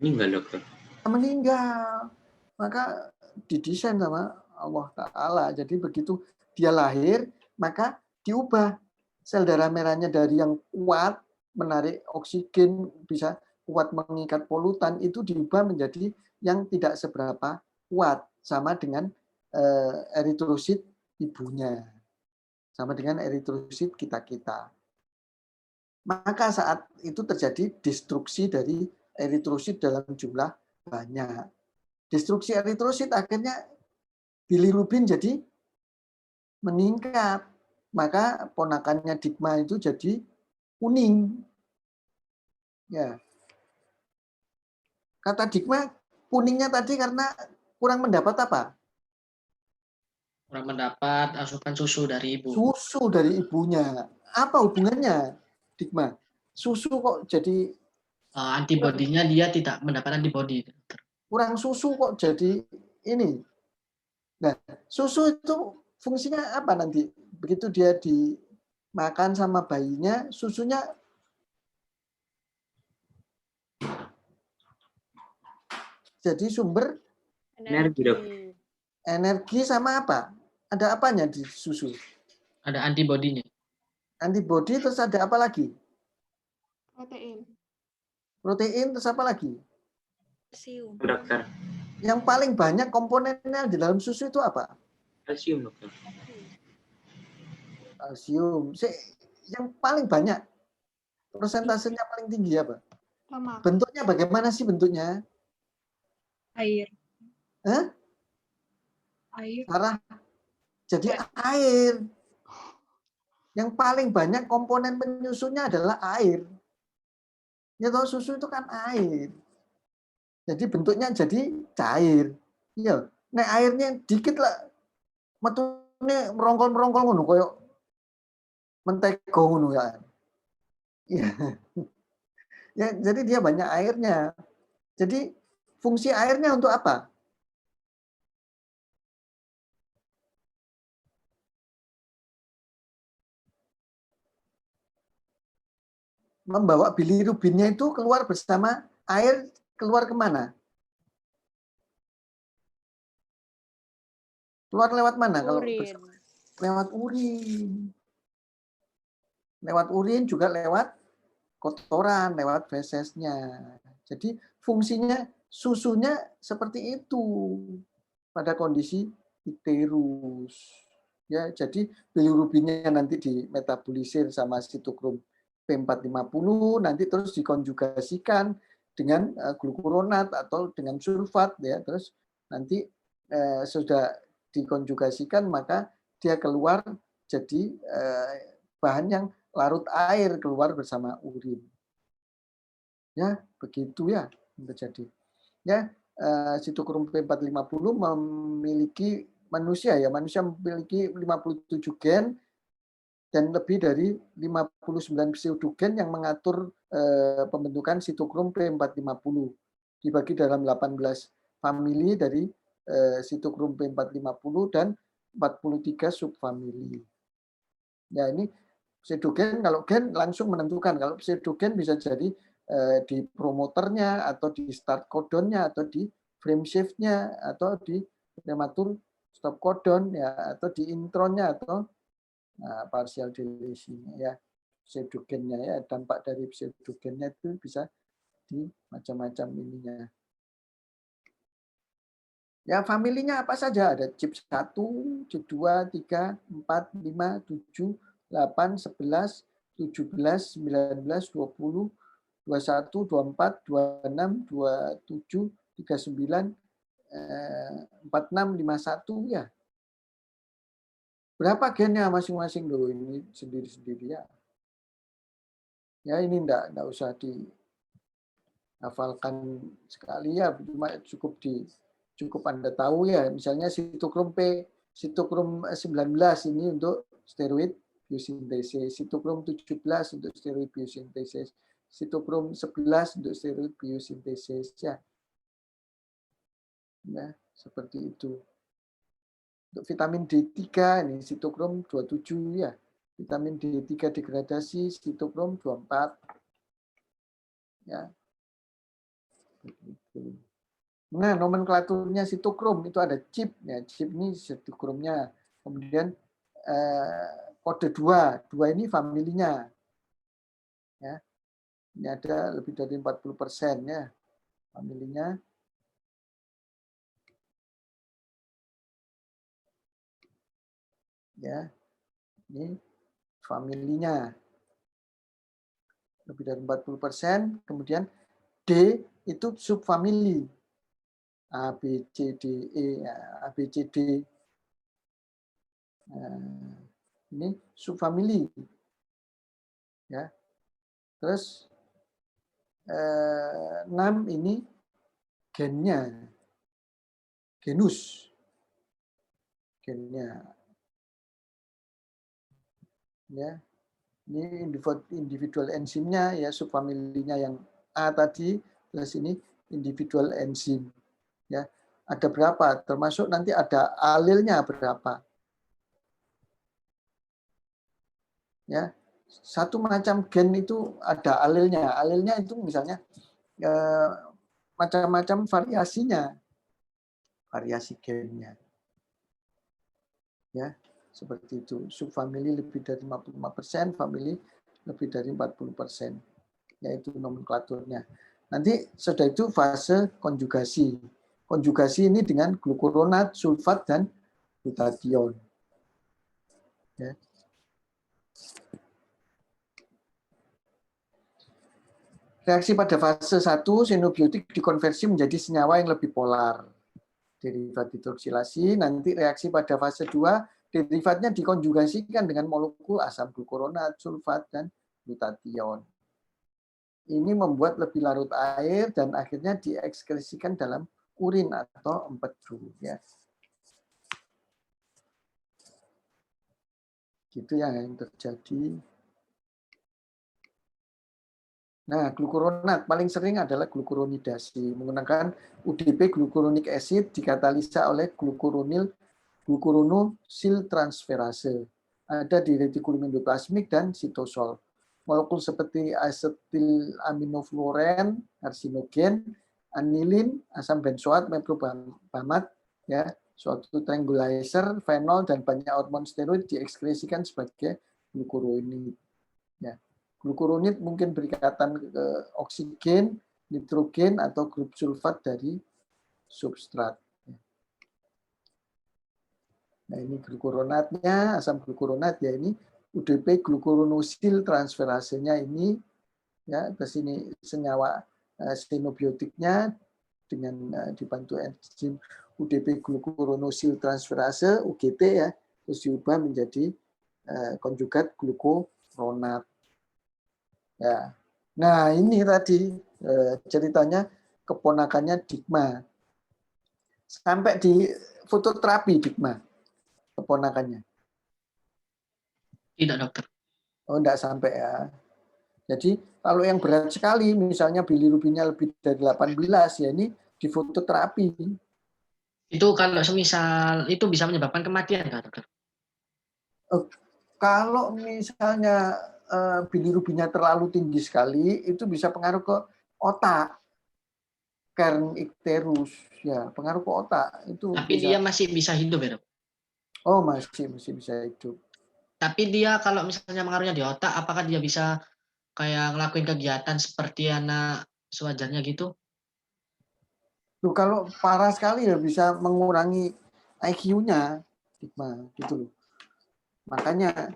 Meninggal, dokter. Meninggal. Maka didesain sama Allah Ta'ala. Jadi begitu dia lahir, maka diubah sel darah merahnya dari yang kuat, menarik oksigen, bisa kuat mengikat polutan, itu diubah menjadi yang tidak seberapa kuat, sama dengan eritrosit ibunya. Sama dengan eritrosit kita-kita. Maka saat itu terjadi destruksi dari eritrosit dalam jumlah banyak. Destruksi eritrosit akhirnya bilirubin jadi meningkat. Maka ponakannya Digma itu jadi kuning. Ya. Kata Digma, kuningnya tadi karena kurang mendapat apa? Kurang mendapat asupan susu dari ibu. Susu dari ibunya. Apa hubungannya, Digma? Susu kok jadi Antibodinya dia tidak mendapat antibodi. kurang susu kok jadi ini. Nah, susu itu fungsinya apa nanti? Begitu dia dimakan sama bayinya, susunya jadi sumber Energi, dok. energi sama apa? Ada apanya di susu? Ada antibodinya. Antibodi, terus ada apa lagi? Protein. Protein, terus apa lagi? Kalsium. Dokter. Yang paling banyak komponennya di dalam susu itu apa? Kalsium, dokter. Kalsium. Yang paling banyak, persentasenya paling tinggi apa? Lemak. Bentuknya bagaimana sih bentuknya? Air. Hah? Air. Sarah, jadi air. Yang paling banyak komponen penyusunnya adalah air. Ya tahu susu itu kan air. Jadi bentuknya jadi cair. Iya. Nah airnya dikit lah. Metune merongkol-merongkol ngono koyo mentega ngono ya. Iya. Ya, jadi dia banyak airnya. Jadi fungsi airnya untuk apa? Membawa bilirubinnya itu keluar bersama air, keluar kemana? Keluar lewat mana? Kalau Urin. lewat urin. Lewat urin juga lewat kotoran, lewat fesesnya. Jadi fungsinya susunya seperti itu pada kondisi icterus. Ya, jadi bilirubinnya nanti dimetabolisir sama sitokrom P450, nanti terus dikonjugasikan dengan glukuronat atau dengan sulfat, ya, terus nanti sudah dikonjugasikan maka dia keluar jadi bahan yang larut air keluar bersama urin. Ya, begitu ya terjadi. Ya, sitokrom P450 memiliki manusia memiliki 57 gen dan lebih dari 59 pseudogen yang mengatur pembentukan sitokrom P450 dibagi dalam 18 famili dari sitokrom P450 dan 43 subfamili. Ya, ini pseudogen, kalau gen langsung menentukan. Kalau pseudogen bisa jadi di promoternya atau di start codonnya atau di frame shift-nya atau di prematur stop codon ya atau di intronnya atau partial deletion ya. Pseudogennya ya, dampak dari pseudogennya itu bisa di macam-macam ininya. Ya, familinya apa saja? Ada chip 1, chip 2, 3, 4, 5, 7, 8, 11, 17, 19, 20, 21, 24, 26, 27, 39, 46, 51 ya. Berapa gennya masing-masing dulu ini sendiri-sendiri ya. Ya ini enggak usah dihafalkan sekali ya, cuma cukup Anda tahu ya, misalnya sitokrom 19 ini untuk steroid biosintesis, sitokrom 17 untuk steroid biosintesis, sitokrom 11 untuk steroid biosintesis ya. Ya, seperti itu. Untuk vitamin D3 ini sitokrom 27 ya. Vitamin D3 degradasi sitokrom 24. Ya. Begitu. Nah, nomenklaturnya sitokrom itu ada chip ya. Chip ini sitokromnya. Kemudian kode 2 ini familinya. Ya. Ini ada lebih dari 40% ya familinya. Ya. Ini familinya. Lebih dari 40%, kemudian D itu subfamili. A, B, C, D, E, A, B, C, D. Ini subfamili. Ya. Terus 6 ini gennya. Genus. Gennya. Ya. Ini individual enzimnya ya, subfamilinya yang A tadi, terus ini individual enzim. Ya, ada berapa? Termasuk nanti ada alilnya berapa. Ya, satu macam gen itu ada alilnya. Alilnya itu misalnya macam-macam variasinya, variasi gennya. Ya, seperti itu. Subfamili lebih dari 55%, famili lebih dari 40%. Yaitu nomenklaturnya. Nanti sudah itu fase konjugasi. Konjugasi ini dengan glukuronat, sulfat, dan glutathione. Ya. Reaksi pada fase 1, xenobiotik dikonversi menjadi senyawa yang lebih polar. Derivat hidroksilasi, nanti reaksi pada fase 2, derivatnya dikonjugasikan dengan molekul asam glukuronat, sulfat, dan glutathione. Ini membuat lebih larut air dan akhirnya diekskresikan dalam urin atau empedu. Ya. Gitu yang terjadi. Nah, glukuronat paling sering adalah glukuronidasi menggunakan UDP glukuronic acid dikatalisa oleh glukuronosil transferase. Ada di retikulum endoplasmik dan sitosol. Molekul seperti asetil-aminofluoren, arsinogen, anilin, asam benzoat, meprobamat, ya, suatu tranquilizer, fenol, dan banyak hormon steroid diekskresikan sebagai glukuronid. Ya. Glukuronid mungkin berikatan ke oksigen, nitrogen, atau grup sulfat dari substrat. Nah, ini glukuronatnya, asam glukuronat ya ini UDP glukuronosil transferasenya ini ya, ke sini senyawa xenobiotiknya dengan dibantu enzim UDP glukuronosil transferase UGT ya, terus diubah menjadi konjugat glukuronat. Ya. Nah, ini tadi ceritanya keponakannya Digma. Sampai di fototerapi, Dikma, keponakannya? Tidak, dokter. Oh, enggak sampai ya. Jadi kalau yang berat sekali, misalnya bilirubinnya lebih dari 18, ya ini di fototerapi. Itu kalau semisal itu bisa menyebabkan kematian nggak, dokter? Kalau misalnya bilirubinnya terlalu tinggi sekali, itu bisa pengaruh ke otak, kern icterus, ya pengaruh ke otak itu Tapi bisa. dia masih bisa hidup ya, dok? Oh, masih bisa hidup. Tapi dia kalau misalnya pengaruhnya di otak, apakah dia bisa kayak ngelakuin kegiatan seperti anak sewajarnya gitu? Tuh, kalau parah sekali ya bisa mengurangi IQ-nya, gitu loh. Makanya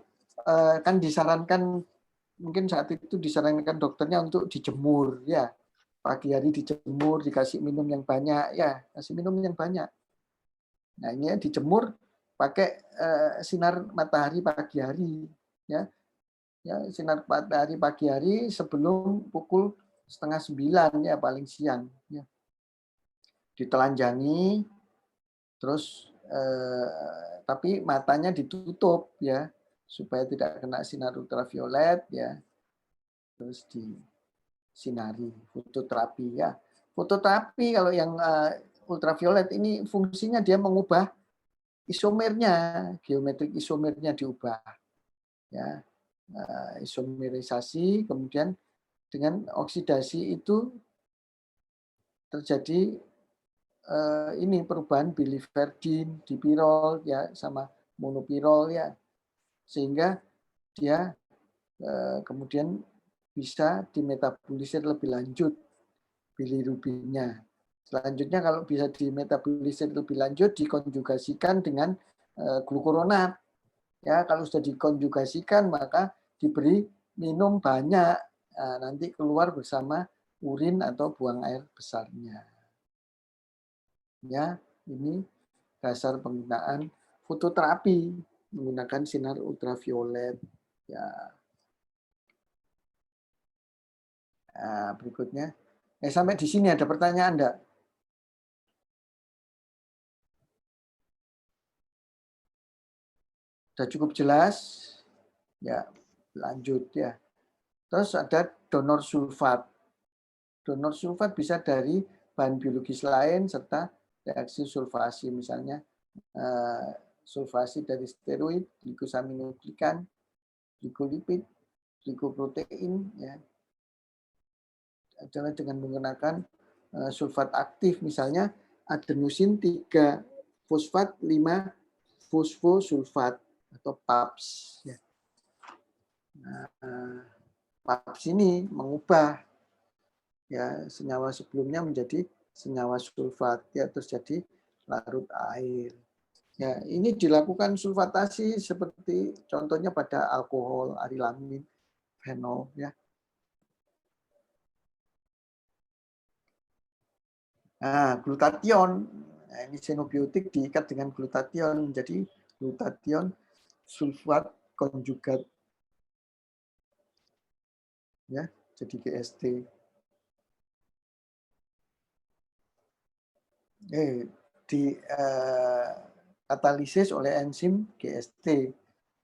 kan disarankan, mungkin saat itu disarankan dokternya untuk dijemur, ya pagi hari dijemur, dikasih minum yang banyak, ya kasih minum yang banyak. Nah ini ya dijemur pakai sinar matahari pagi hari, ya sinar matahari pagi hari sebelum pukul 8:30 ya paling siang, ya. Ditelanjangi, terus tapi matanya ditutup ya supaya tidak kena sinar ultraviolet, ya terus disinari. Fototerapi ya, fototerapi kalau yang ultraviolet ini fungsinya dia mengubah isomernya, geometrik isomernya diubah, ya isomerisasi, kemudian dengan oksidasi itu terjadi ini perubahan biliverdin, dipirol ya sama monopirol ya, sehingga dia kemudian bisa dimetabolisir lebih lanjut bilirubinnya. Selanjutnya kalau bisa dimetabolisir lebih lanjut dikonjugasikan dengan glukuronat. Ya, kalau sudah dikonjugasikan maka diberi minum banyak, nanti keluar bersama urin atau buang air besarnya. Ya, ini dasar penggunaan fototerapi menggunakan sinar ultraviolet. Ya. Nah, berikutnya, sampai di sini ada pertanyaan enggak? Sudah cukup jelas? Ya, lanjut ya. Terus ada donor sulfat. Donor sulfat bisa dari bahan biologis lain serta reaksi sulfasi, misalnya sulfasi dari steroid, glikosaminoglikan, glikolipid, glikoprotein, ya. Adalah dengan menggunakan sulfat aktif, misalnya adenosin 3 fosfat 5 fosfosulfat atau PAPS. Ya. Nah, PAPS ini mengubah ya senyawa sebelumnya menjadi senyawa sulfat, ya terus jadi larut air. Ya, ini dilakukan sulfatasi seperti contohnya pada alkohol, arilamin, fenol, ya. Nah, glutathione, nah, ini xenobiotik diikat dengan glutathione menjadi glutathione sulfat konjugat, ya, jadi GST. Di katalisis oleh enzim GST,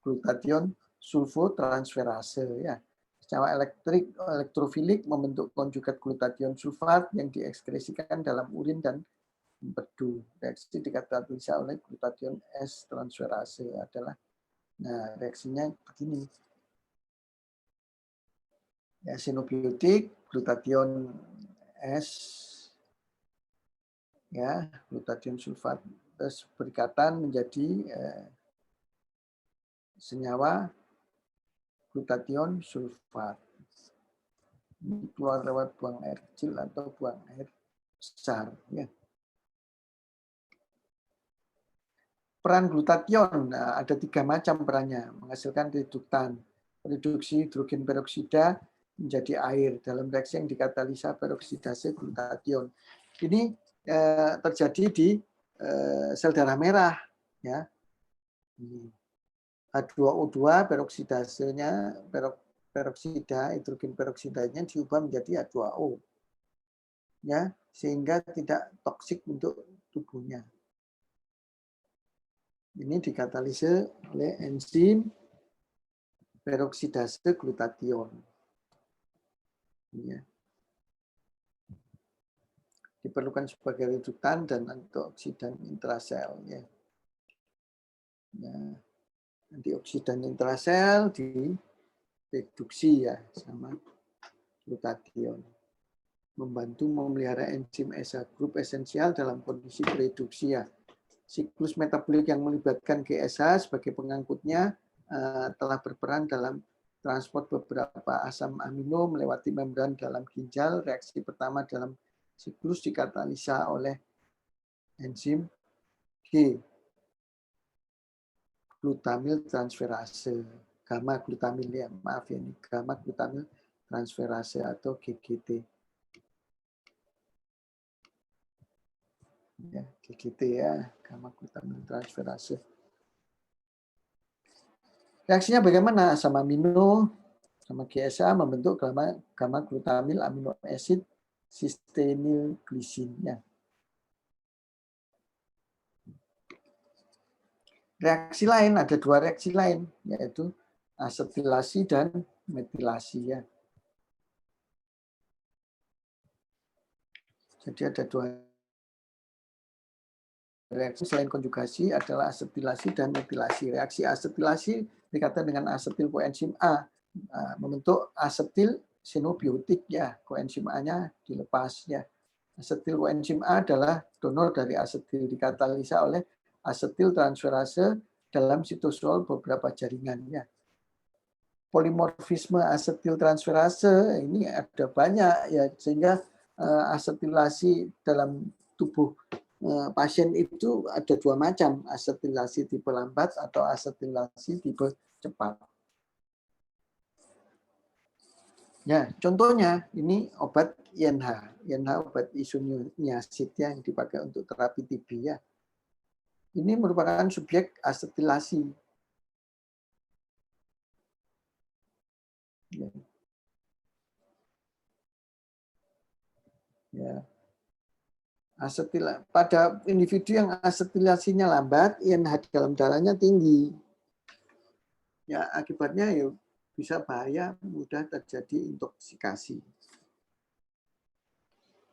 glutathione sulfotransferase, ya. Senyawa elektrofilik membentuk konjugat glutathione sulfat yang diekskresikan dalam urin dan empedu. Reaksi dikatalis oleh glutathione S transferase adalah, nah reaksinya begini. Ya, xenobiotik, glutathione S, ya, glutathione sulfat terus berikatan menjadi senyawa glutathione sulfat. Ini keluar lewat buang air kecil atau buang air besar. Ya. Peran glutathione, nah, ada 3 macam perannya, menghasilkan reduktan, reduksi hidrogen peroksida menjadi air dalam reaksi yang dikatalisa peroksidase glutathione. Ini terjadi di sel darah merah, ya. H2O2 peroksidasenya, peroksida hidrogen peroksidanya diubah menjadi H2O, ya, sehingga tidak toksik untuk tubuhnya. Ini dikatalisis oleh enzim peroksidase glutation. Ya. Diperlukan sebagai redukan dan antioksidan intrasel. Ya. Nah, antioksidan intrasel direduksi ya sama glutation. Membantu memelihara enzim SH group esensial dalam kondisi reduksi ya. Siklus metabolik yang melibatkan GSH sebagai pengangkutnya telah berperan dalam transport beberapa asam amino melewati membran dalam ginjal. Reaksi pertama dalam siklus dikatalisa oleh enzim G glutamil transferase, gamma glutamil ya, maaf ya ini gamma glutamil transferase atau GGT. Ya, GGT ya, gamma glutamil transferase. Reaksinya bagaimana? Asam amino sama GSA membentuk gamma glutamil amino acid cysteine glisin ya. Reaksi lain, ada dua reaksi lain, yaitu asetilasi dan metilasi ya. Jadi ada dua reaksi selain konjugasi adalah asetilasi dan metilasi. Reaksi asetilasi dikatakan dengan asetil koenzim A, membentuk asetil sinobiotik ya, koenzim A-nya dilepas ya. Asetil koenzim A adalah donor dari asetil, dikatalisa oleh asetil transferase dalam sitosol beberapa jaringannya. Polimorfisme asetil transferase ini ada banyak ya, sehingga asetilasi dalam tubuh pasien itu ada dua macam, asetilasi tipe lambat atau asetilasi tipe cepat. Ya, contohnya ini obat INH. INH obat isoniazid yang dipakai untuk terapi TB ya. Ini merupakan subjek asetilasi. Ya. Pada individu yang asetilasinya lambat, INH dalam darahnya tinggi. Ya, akibatnya ya bisa bahaya, mudah terjadi intoksikasi.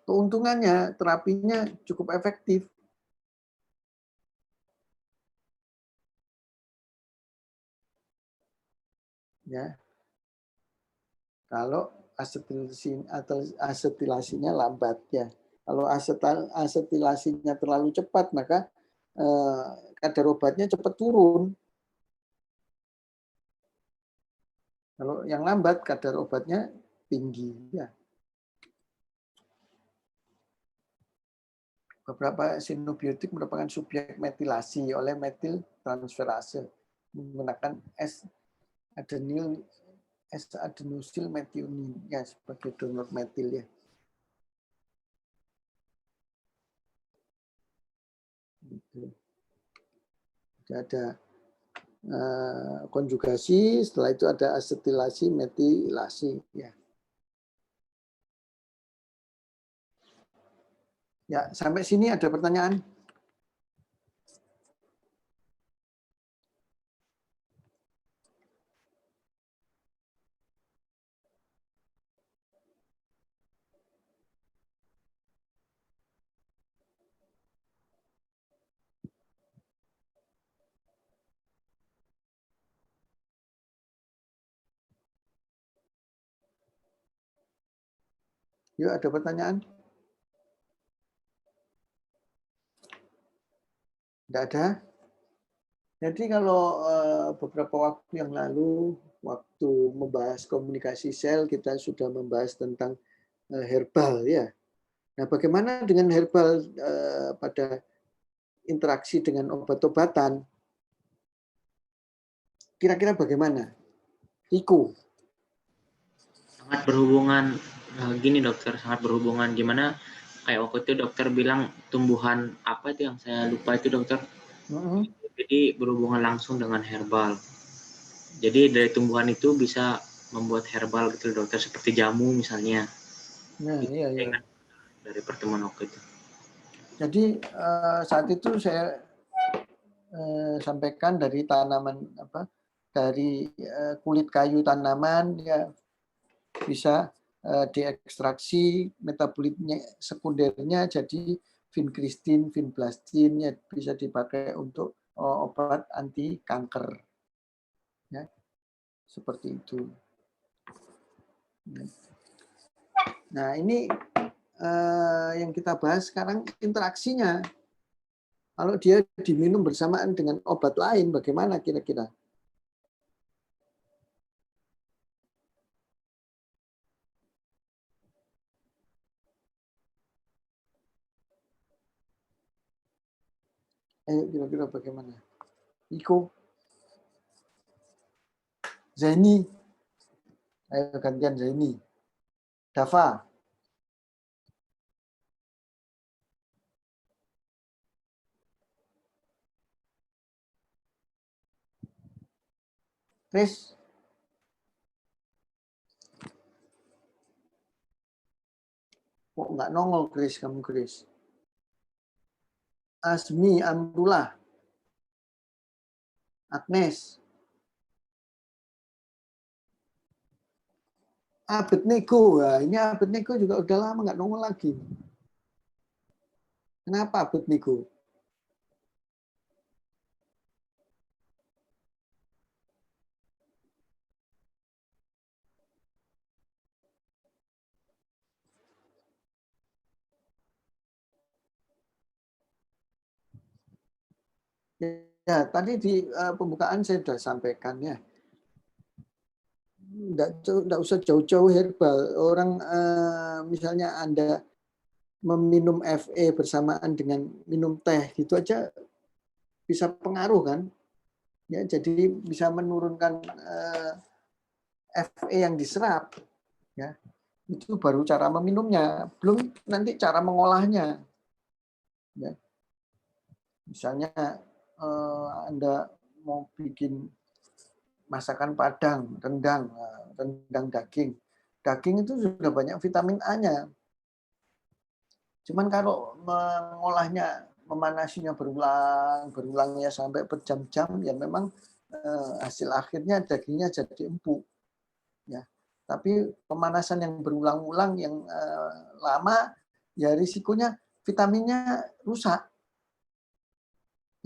Keuntungannya terapinya cukup efektif. Ya. Kalau asetilasinya lambat ya. Kalau asetilasinya terlalu cepat, maka kadar obatnya cepat turun. Kalau yang lambat, kadar obatnya tinggi. Ya. Beberapa sinobiotik merupakan subjek metilasi oleh metil transferase menggunakan S-adenosil metionin ya sebagai donor metil ya. Ada konjugasi, setelah itu ada asetilasi, metilasi ya. Ya, sampai sini ada pertanyaan? Yuk, ada pertanyaan? Tidak ada? Jadi kalau beberapa waktu yang lalu, waktu membahas komunikasi sel, kita sudah membahas tentang herbal ya. Nah, bagaimana dengan herbal pada interaksi dengan obat-obatan? Kira-kira bagaimana? Riko. Sangat berhubungan gini dokter, sangat berhubungan gimana kayak waktu itu dokter bilang tumbuhan apa itu yang saya lupa itu dokter. Jadi berhubungan langsung dengan herbal. Jadi dari tumbuhan itu bisa membuat herbal gitu dokter, seperti jamu misalnya. Nah, iya, iya. Dari pertemuan waktu itu. Jadi saat itu saya sampaikan dari tanaman dari kulit kayu tanaman ya bisa diekstraksi metabolitnya sekundernya jadi vinkristin, vinblastin ya bisa dipakai untuk obat anti kanker. Ya. Seperti itu. Nah, ini yang kita bahas sekarang interaksinya. Kalau dia diminum bersamaan dengan obat lain, bagaimana kira-kira? Kira-kira bagaimana? Iko, Zaini, ayo gantian Zaini, Dava, Chris, kok nggak nongol Chris kamu Chris? Asmi, Amrullah, Agnes, Abednego. Nah, ini Abednego juga udah lama nggak nongol lagi. Kenapa Abednego? Ya, tadi di pembukaan saya sudah sampaikan ya. Nggak usah jauh-jauh herbal. Orang misalnya Anda meminum FE bersamaan dengan minum teh, gitu aja bisa pengaruh kan? Ya, jadi bisa menurunkan FE yang diserap. Ya, itu baru cara meminumnya, belum nanti cara mengolahnya. Ya. Misalnya Anda mau bikin masakan Padang, rendang daging. Daging itu sudah banyak vitamin A-nya. Cuman kalau mengolahnya, memanasinya berulang ya sampai berjam-jam, ya memang hasil akhirnya dagingnya jadi empuk. Ya. Tapi pemanasan yang berulang-ulang yang lama, ya risikonya vitaminnya rusak.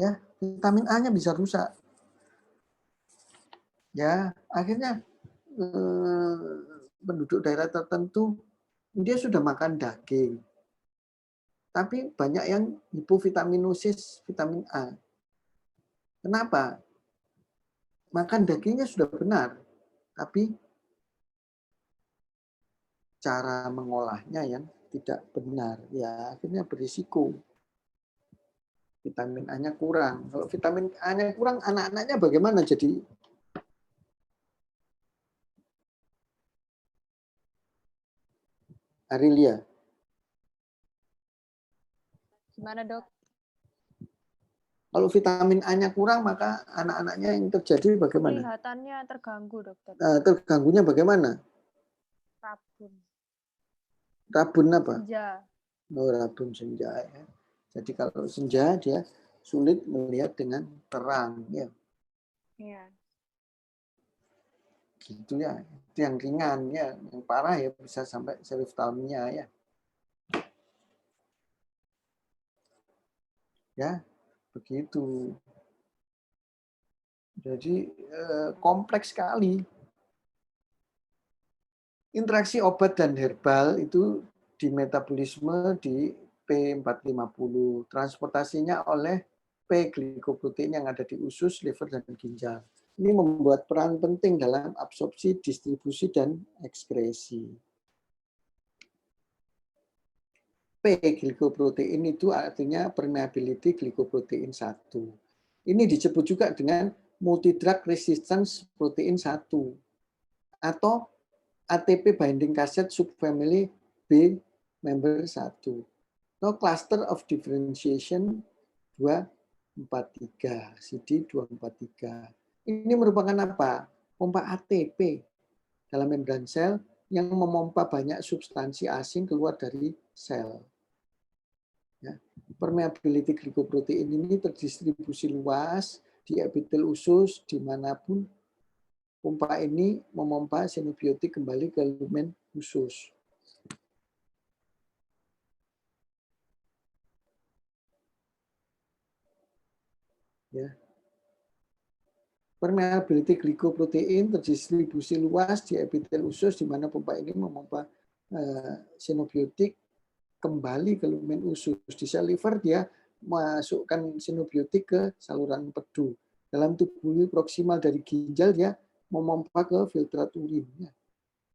Ya, vitamin A-nya bisa rusak. Ya, akhirnya penduduk daerah tertentu dia sudah makan daging, tapi banyak yang hipovitaminosis vitamin A. Kenapa? Makan dagingnya sudah benar, tapi cara mengolahnya yang tidak benar, ya akhirnya berisiko vitamin A-nya kurang. Kalau vitamin A-nya kurang, anak-anaknya bagaimana jadi? Arilia. Gimana, Dok? Kalau vitamin A-nya kurang, maka anak-anaknya yang terjadi bagaimana? Kelihatannya terganggu, Dokter. Terganggunya bagaimana? Rabun. Rabun apa? Senja. Oh, rabun senja. Ya. Jadi kalau senja dia sulit melihat dengan terang. Ya. Iya. Gitu ya. Itu yang ringan. Ya. Yang parah ya bisa sampai seriftalmia. Ya. Ya, begitu. Jadi kompleks sekali. Interaksi obat dan herbal itu di metabolisme di P450. Transportasinya oleh P-glikoprotein yang ada di usus, liver, dan ginjal. Ini membuat peran penting dalam absorpsi, distribusi, dan ekskresi. P-glikoprotein itu artinya permeability glikoprotein 1. Ini disebut juga dengan multidrug resistance protein 1 atau ATP binding cassette subfamily B member 1 atau cluster of differentiation 243 CD243. Ini merupakan apa? Pompa ATP dalam membran sel yang memompa banyak substansi asing keluar dari sel. Ya. Permeability glikoprotein ini terdistribusi luas di epitel usus dimanapun pompa ini memompa sinobiotik kembali ke lumen usus. Ya. Permeability glikoprotein terdistribusi luas di epitel usus di mana pompa ini memompa sinobiotik kembali ke lumen usus. Di sel liver dia masukkan sinobiotik ke saluran empedu. Dalam tubuh proksimal dari ginjal dia memompa ke filtrat urin.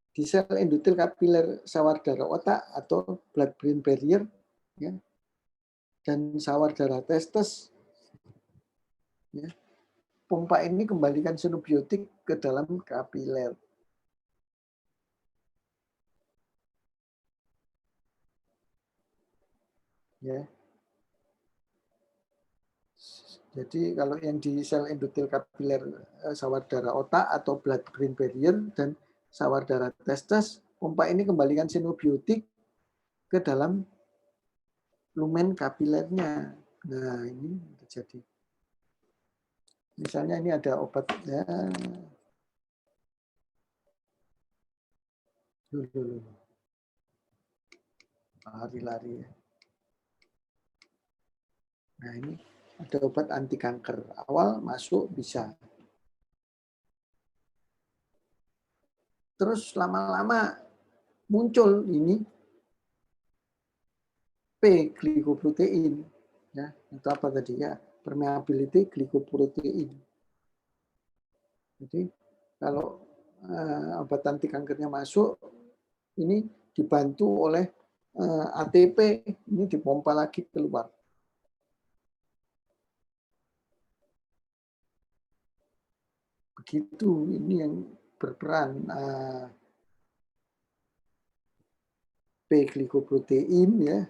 Di sel endotel kapiler sawar darah otak atau blood-brain barrier, ya, dan sawar darah testes, ya, pompa ini kembalikan sinobiotik ke dalam kapiler. Ya. Jadi kalau yang di sel endotel kapiler sawar darah otak atau blood-brain barrier dan sawar darah testes, pompa ini kembalikan sinobiotik ke dalam lumen kapilernya. Nah, ini terjadi. Misalnya ini ada obat ya. Lari-lari ya. Nah, ini ada obat anti kanker. Awal masuk bisa. Terus lama-lama muncul ini P-glikoprotein. Ya, itu apa tadi ya? Permeability glikoprotein. Jadi kalau obat anti kankernya masuk, ini dibantu oleh ATP, ini dipompa lagi keluar. Begitu, ini yang berperan P-glikoprotein ya,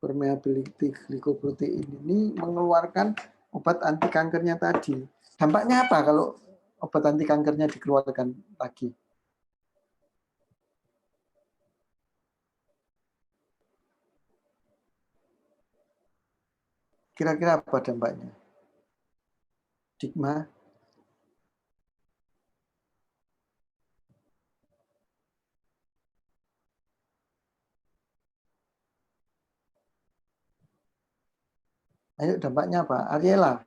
permeability glikoprotein ini mengeluarkan obat anti kankernya tadi. Dampaknya apa kalau obat anti kankernya dikeluarkan lagi? Kira-kira apa dampaknya? Stigma? Ayo dampaknya apa? Ariela?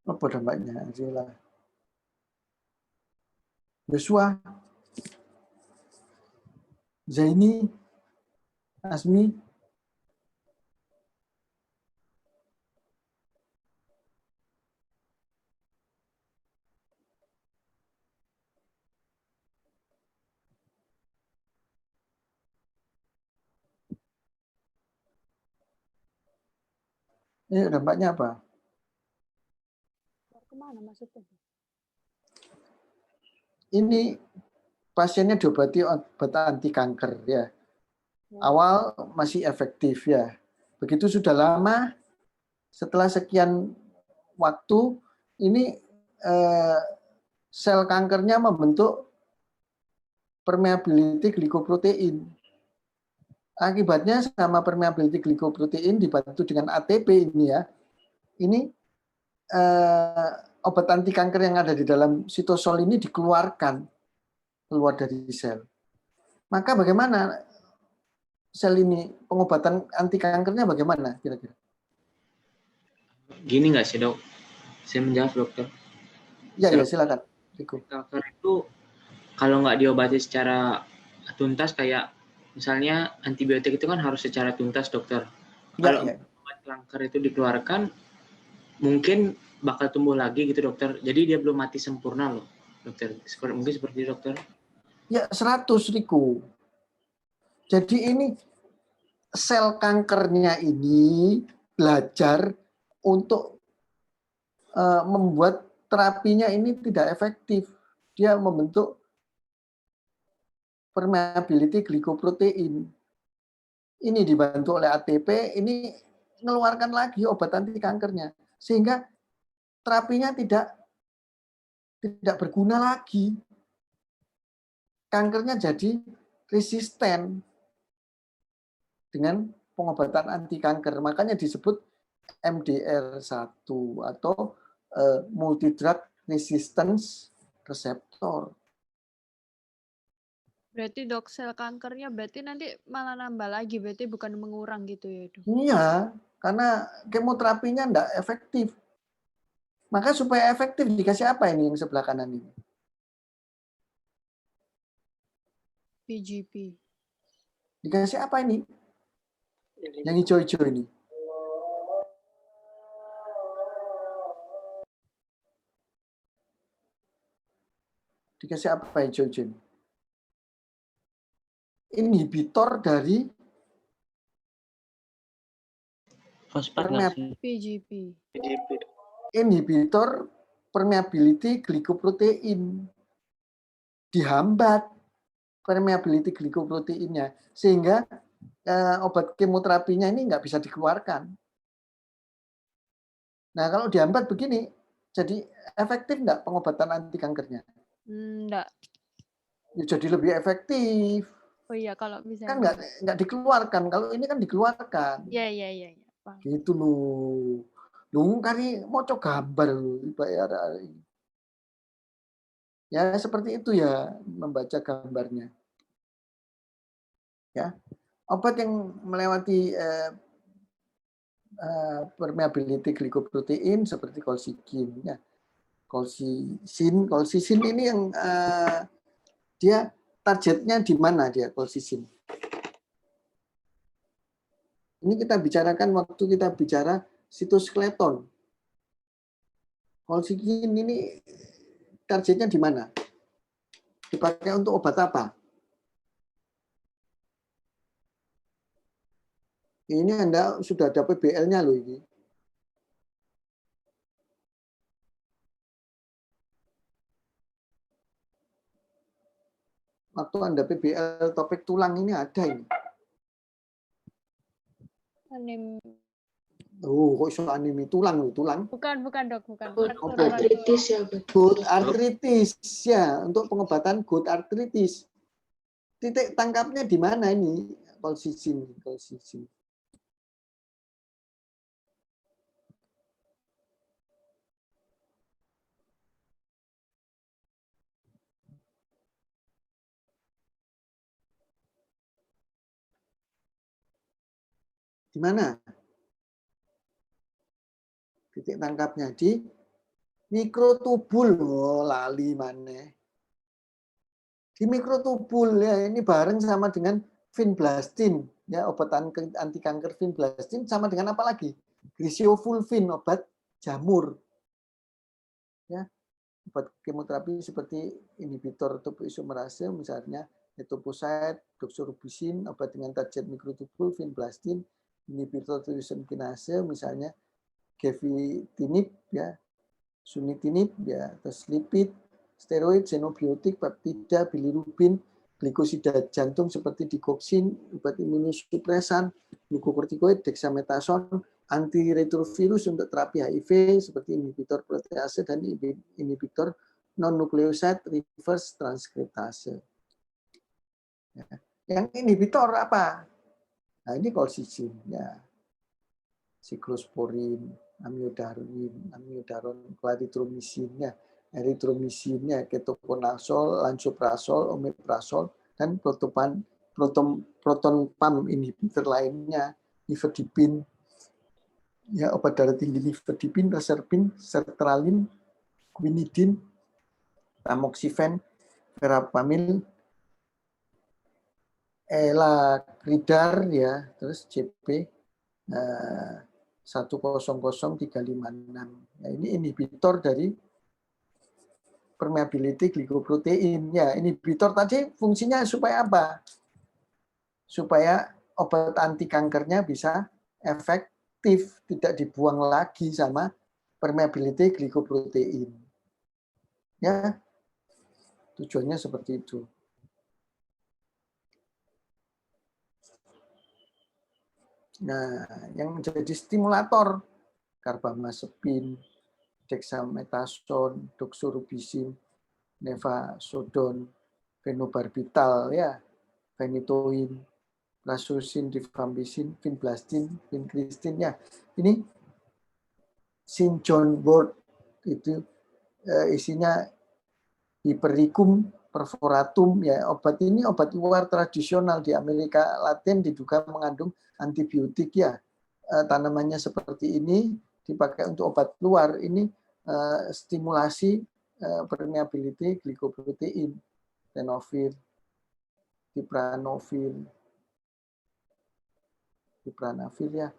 Apa dampaknya? Ariela? Yosua? Zaini? Asmi? Ayo dampaknya apa? Kemana maksudnya? Ini pasiennya diobati obat anti kanker ya. Awal masih efektif ya. Begitu sudah lama, setelah sekian waktu, ini sel kankernya membentuk permeability glikoprotein. Akibatnya sama permeability glikoprotein dibantu dengan ATP ini ya. Ini obat anti kanker yang ada di dalam sitosol ini dikeluarkan keluar dari sel. Maka bagaimana sel ini, pengobatan anti kankernya bagaimana kira-kira? Gini nggak sih dok? Saya menjawab dokter. Ya silakan. Kanker itu kalau nggak diobati secara tuntas kayak misalnya antibiotik itu kan harus secara tuntas dokter. Kalau obat kanker itu dikeluarkan mungkin bakal tumbuh lagi gitu dokter. Jadi dia belum mati sempurna loh dokter. Mungkin seperti itu dokter. Ya 100 Riku. Jadi ini sel kankernya ini belajar untuk membuat terapinya ini tidak efektif. Dia membentuk permeability glikoprotein. Ini dibantu oleh ATP, ini mengeluarkan lagi obat anti kankernya, sehingga terapinya tidak berguna lagi. Kankernya jadi resisten dengan pengobatan anti kanker. Makanya disebut MDR1 atau multi-drug resistance receptor. Berarti dok, sel kankernya berarti nanti malah nambah lagi, berarti bukan mengurang gitu ya dok? Iya, karena kemoterapinya enggak efektif. Maka supaya efektif dikasih apa ini yang sebelah kanan ini? PGP. Dikasih apa ini? Yang hijau-hijau ini. Dikasih apa hijau-hijau ini? Inhibitor dari Fosfat nggak sih? PGP. inhibitor permeability glikoprotein. Dihambat permeability glikoproteinnya, sehingga obat kemoterapinya ini nggak bisa dikeluarkan. Nah, kalau dihambat begini, jadi efektif nggak pengobatan anti kankernya? Enggak. Ya, jadi lebih efektif. Oh iya, kalau Kan misalnya. nggak dikeluarkan. Kalau ini kan dikeluarkan. Iya. Paham. Gitu loh. Lu kali mau coba gambar loh, ya seperti itu ya, membaca gambarnya. Ya, obat yang melewati permeability glikoprotein seperti kolsikin, ya. Kolsisin ini yang dia targetnya di mana dia kolsisin? Ini kita bicarakan waktu kita bicara sitoskeleton. Kolsikin ini targetnya di mana? Dipakai untuk obat apa? Ini Anda sudah ada PBL-nya loh ini. Waktu Anda PBL topik tulang ini ada ini. Oh, kok iso anemi tulang loh, tulang? Bukan dok, bukan. Artritis ya, betul. Gout arthritis ya, untuk pengobatan gout arthritis. Titik tangkapnya di mana ini? Kolsisin. Di mana? Titik tangkapnya di mikrotubul. Oh, lali mana? Di mikrotubul ya, ini bareng sama dengan vinblastine ya, obat anti kanker vinblastine sama dengan apa lagi? Griseofulvin, obat jamur. Ya, obat kemoterapi seperti inhibitor topoisomerase misalnya etoposide, doxorubicin, obat dengan target mikrotubul vinblastine, inhibitor tyrosine kinase misalnya gefitinib ya, sunitinib ya, terus lipid, steroid, xenobiotik, peptida, bilirubin, glikosida jantung seperti digoxin, obat imunosupresan, glukokortikoid, dexamethasone, antiretrovirus untuk terapi HIV seperti inhibitor protease dan inhibitor non-nukleoside reverse transkriptase. Ya. Yang inhibitor apa? Nah, ini kolsisin ya. Siklosporin, amiodaron, clarithromycin, erythromycin, ketoconazole, lansoprazole, omeprazole, dan proton pump inhibitor lainnya, nifedipin, ya obat darah tinggi nifedipin, reserpin, sertralin, quinidin, tamoxifen, verapamil, elacridar, ya, terus CP 100356. Nah, ini inhibitor dari permeability glikoprotein. Ya, inhibitor tadi fungsinya supaya apa? Supaya obat anti kankernya bisa efektif, tidak dibuang lagi sama permeability glikoprotein. Ya, tujuannya seperti itu. Nah, yang menjadi stimulator karbamazepin, dexamethasone, doxorubicin, nefazodon, fenobarbital, ya, phenytoin, prazosin, rifampicin, vinblastine, vincristin, ya. Ini St. John wort itu isinya Hypericum perforatum, ya. Obat ini obat luar tradisional di Amerika Latin, diduga mengandung antibiotik, ya. Tanamannya seperti ini dipakai untuk obat luar, ini stimulasi permeability glikoprotein, tenofil, dipranofil, ya,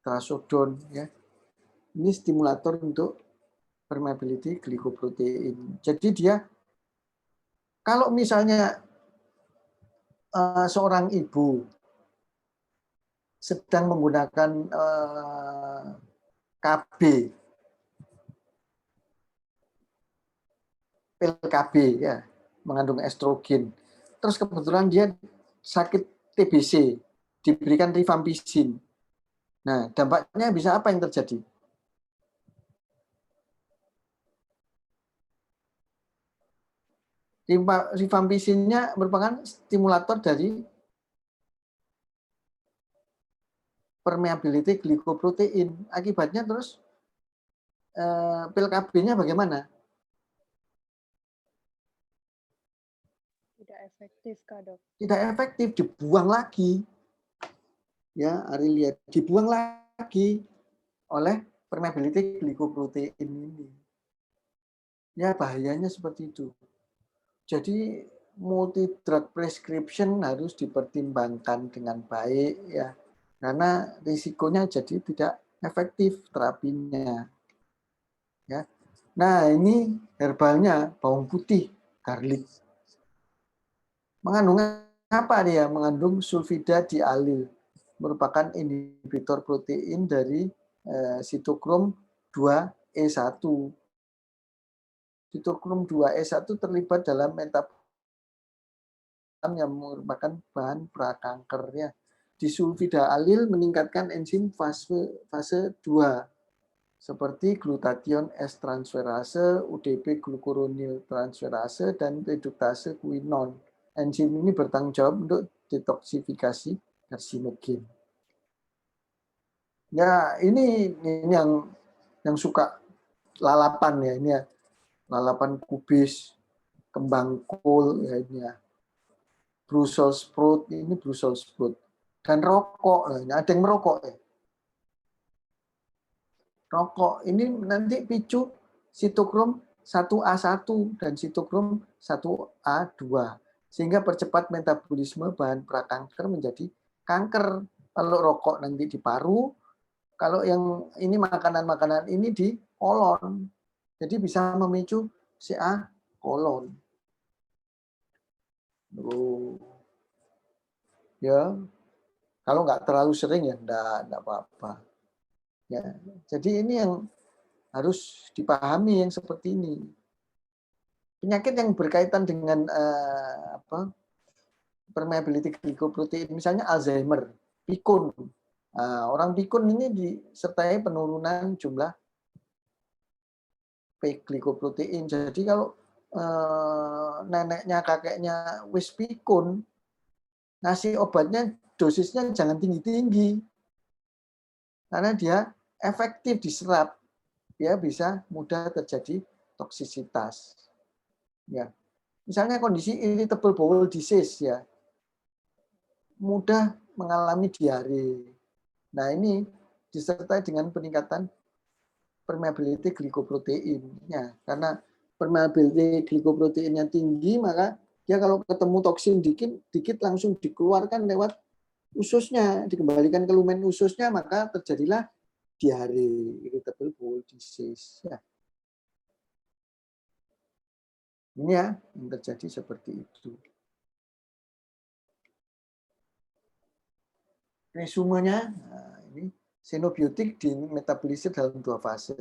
trazodon, ya. Ini stimulator untuk permeability glikoprotein. Jadi dia, kalau misalnya seorang ibu sedang menggunakan KB, pil KB, ya, mengandung estrogen, terus kebetulan dia sakit TBC, diberikan rifampicin. Nah, dampaknya bisa apa yang terjadi? Rifampicinnya merupakan stimulator dari permeability glikoprotein. Akibatnya terus pil KB-nya bagaimana? Tidak efektif, Kak Dok. Tidak efektif, dibuang lagi. Ya, Arilia, dibuang lagi oleh permeability glikoprotein ini. Ya, bahayanya seperti itu. Jadi multi drug prescription harus dipertimbangkan dengan baik, ya, karena risikonya jadi tidak efektif terapinya, ya. Nah, ini herbalnya bawang putih, garlic. Mengandung apa dia? Mengandung sulfida dialil, merupakan inhibitor protein dari sitokrom 2E1. Sitokrom 2E1 terlibat dalam metabolisme yang merupakan bahan prakankernya. Disulfida alil meningkatkan enzim fase 2 seperti glutathione S transferase, UDP glucuronil transferase, dan reduktase quinon. Enzim ini bertanggung jawab untuk detoksifikasi karsinogen. Ya, ini yang suka lalapan, ya, ini ya. Lalapan kubis, kembang kol, ya, ini ya. Brussels sprout, ini Brussels sprout. Dan rokok, ada yang merokok, ya. Rokok ini nanti picu sitokrom 1A1 dan sitokrom 1A2 sehingga percepat metabolisme bahan prakanker menjadi kanker. Kalau rokok nanti di paru, kalau yang ini makanan-makanan ini di kolon. Jadi bisa memicu CA kolon. Ya, kalau nggak terlalu sering ya enggak apa-apa. Ya, jadi ini yang harus dipahami yang seperti ini. Penyakit yang berkaitan dengan permeability glikoprotein, misalnya Alzheimer, pikun. Orang pikun ini disertai penurunan jumlah glikoprotein. Jadi kalau neneknya, kakeknya wis pikun, ngasih obatnya dosisnya jangan tinggi-tinggi. Karena dia efektif diserap, ya bisa mudah terjadi toksisitas. Ya. Misalnya kondisi irritable bowel disease, ya, mudah mengalami diare. Nah, ini disertai dengan peningkatan permeability glikoprotein, ya, karena permeability glikoproteinnya tinggi, maka dia kalau ketemu toksin dikit langsung dikeluarkan lewat ususnya, dikembalikan ke lumen ususnya, maka terjadilah diare, irritable bowel disease. Ya. Ini ya yang terjadi seperti itu. Resumenya, ini xenobiotik dimetabolisir dalam 2 fase.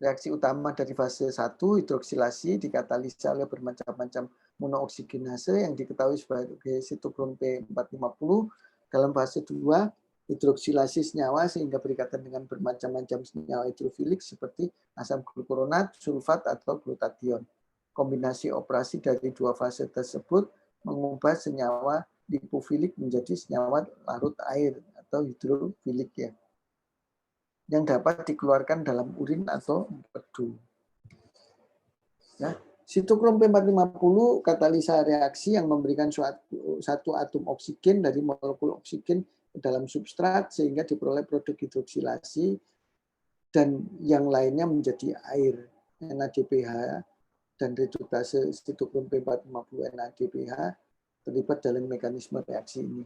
Reaksi utama dari fase 1, hidroksilasi, dikatalisa oleh bermacam-macam monooksigenase yang diketahui sebagai sitokrom P450. Dalam fase 2, hidroksilasi senyawa sehingga berikatan dengan bermacam-macam senyawa hidrofilik seperti asam glukuronat, sulfat, atau glutation. Kombinasi operasi dari dua fase tersebut mengubah senyawa lipofilik menjadi senyawa larut air atau hidrofilik ya, yang dapat dikeluarkan dalam urin atau empedu. Ya. Sitokrom P450 katalisa reaksi yang memberikan satu atom oksigen dari molekul oksigen ke dalam substrat sehingga diperoleh produk hidroksilasi dan yang lainnya menjadi air NADPH dan reduktase sitokrom P450 NADPH terlibat dalam mekanisme reaksi ini.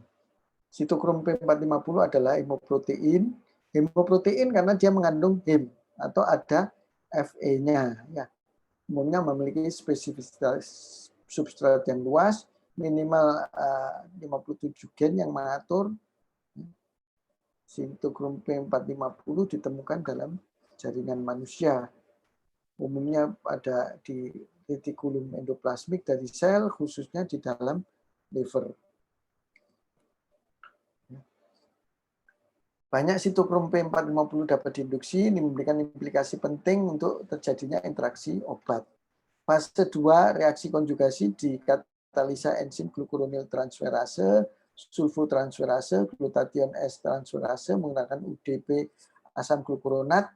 Sitokrom P450 adalah hemoprotein. Hemoprotein karena dia mengandung hem atau ada Fe-nya ya. Umumnya memiliki spesifisitas substrat yang luas, minimal 57 gen yang mengatur. Sitokrom P450 ditemukan dalam jaringan manusia. Umumnya ada di retikulum endoplasmik dari sel, khususnya di dalam liver. Banyak sitokrom P450 dapat diinduksi, ini memberikan implikasi penting untuk terjadinya interaksi obat. Fase 2, reaksi konjugasi di katalisa enzim glukuronil transferase, sulfotransferase, glutation S transferase menggunakan UDP asam glukuronat,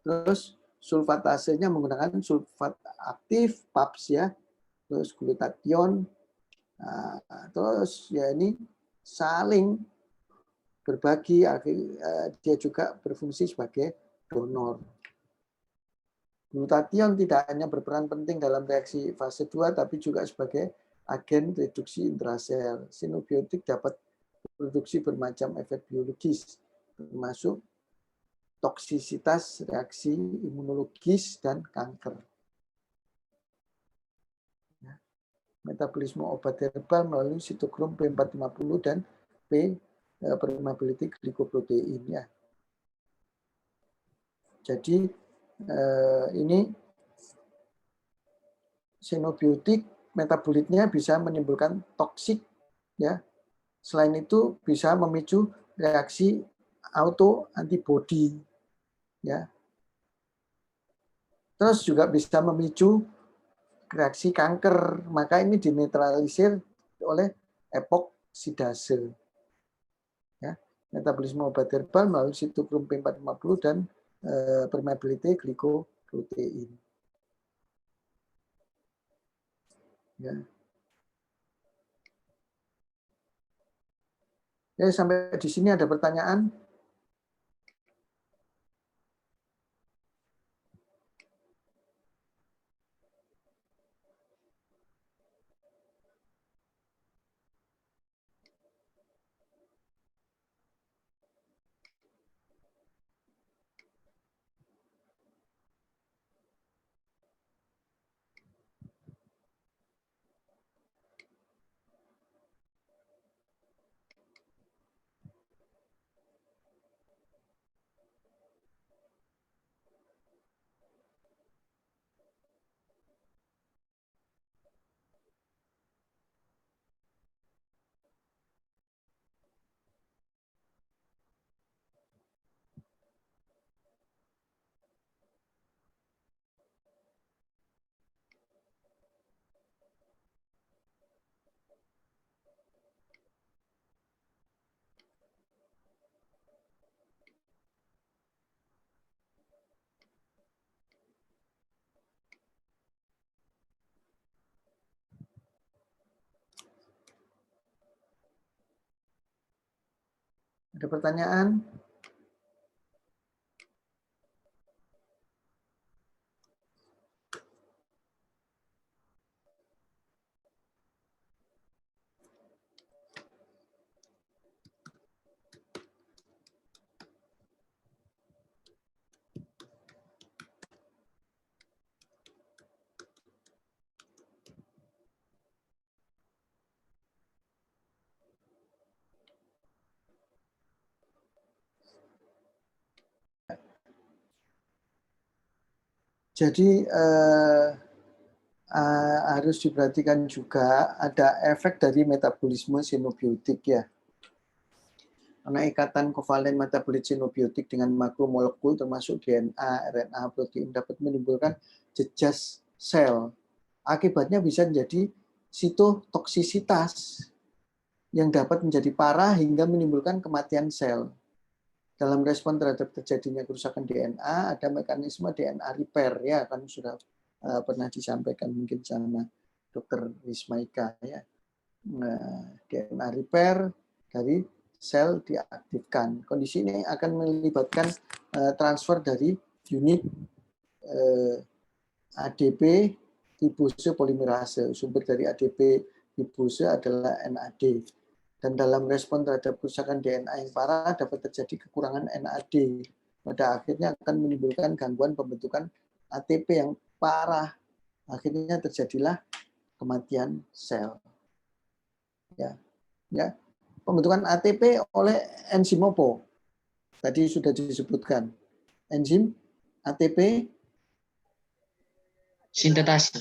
terus sulfatasenya menggunakan sulfat aktif, PAPS ya, terus glutation, terus ya ini saling berbagi, dia juga berfungsi sebagai donor. Glutation tidak hanya berperan penting dalam reaksi fase 2, tapi juga sebagai agen reduksi intrasel. Sinobiotik dapat produksi bermacam efek biologis, termasuk toksisitas, reaksi imunologis, dan kanker. Metabolisme obat herbal melalui sitokrom P450 dan permeability glycoprotein ya. Jadi ini sinobiotik metabolitnya bisa menimbulkan toksik ya. Selain itu bisa memicu reaksi auto antibody ya. Terus juga bisa memicu reaksi kanker, maka ini dinetralisir oleh epoksidase. Ya, metabolisme obat herbal melalui sitokrom P450 dan permeability glycoprotein. Ya. Ya, sampai di sini ada pertanyaan? Ada pertanyaan? Jadi harus diperhatikan juga ada efek dari metabolisme sinobiotik ya. Karena ikatan kovalen metabolit sinobiotik dengan makromolekul termasuk DNA, RNA, protein dapat menimbulkan jejas sel. Akibatnya bisa menjadi sitotoksisitas yang dapat menjadi parah hingga menimbulkan kematian sel. Dalam respon terhadap terjadinya kerusakan DNA, ada mekanisme DNA repair, ya kan sudah pernah disampaikan mungkin sama Dr. Rismaika, ya. Nah, DNA repair dari sel diaktifkan. Kondisi ini akan melibatkan transfer dari unit ADP ribose polimerase. Sumber dari ADP ribose adalah NAD. Dan dalam respon terhadap kerusakan DNA yang parah dapat terjadi kekurangan NAD. Pada akhirnya akan menimbulkan gangguan pembentukan ATP yang parah. Akhirnya terjadilah kematian sel. Ya. Pembentukan ATP oleh enzim apa? Tadi sudah disebutkan. Enzim ATP Sintetase.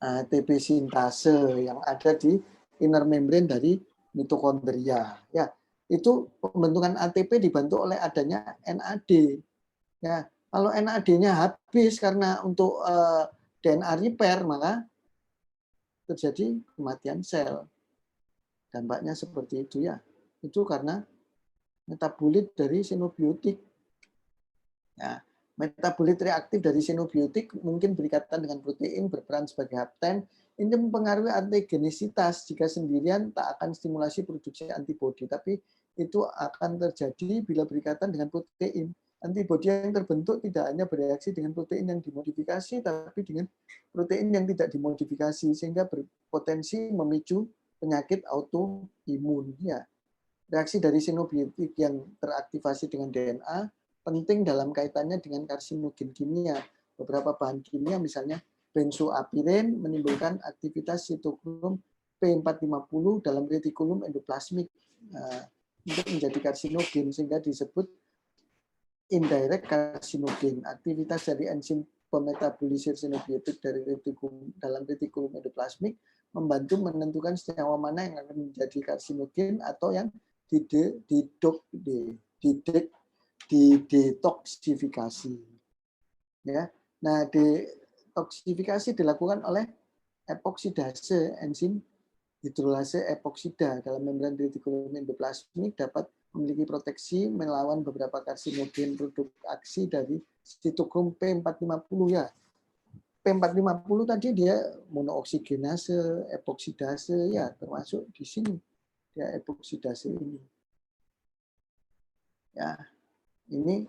ATP sintase yang ada di inner membrane dari mitokondria. Ya, itu pembentukan ATP dibantu oleh adanya NAD. Ya, kalau NAD-nya habis karena untuk DNA repair, maka terjadi kematian sel. Dampaknya seperti itu, ya. Itu karena metabolit dari sinobiotik. Nah, metabolit reaktif dari sinobiotik mungkin berikatan dengan protein, berperan sebagai hapten. Ini mempengaruhi antigenisitas. Jika sendirian tak akan stimulasi produksi antibodi, tapi itu akan terjadi bila berikatan dengan protein. Antibodi yang terbentuk tidak hanya bereaksi dengan protein yang dimodifikasi, tapi dengan protein yang tidak dimodifikasi, sehingga berpotensi memicu penyakit autoimun. Ya. Reaksi dari sinobiotik yang teraktivasi dengan DNA penting dalam kaitannya dengan karsinogen kimia. Beberapa bahan kimia misalnya benzoapiren menimbulkan aktivitas sitokrom P450 dalam retikulum endoplasmik untuk menjadi karsinogen sehingga disebut indirect karsinogen. Aktivitas dari enzim pemetabolisir sinobiotik dari dalam retikulum endoplasmik membantu menentukan senyawa mana yang akan menjadi karsinogen atau yang didetoksifikasi. Ya. Nah, detoksifikasi dilakukan oleh epoksidase enzim hidrolase epoksida dalam membran retikulum endoplasmik dapat memiliki proteksi melawan beberapa karsinogen produk aksi dari sitokrom P450 ya. P450 tadi dia monooksigenase, epoksidase ya, termasuk di sini ya epoksidase ini. Ya, ini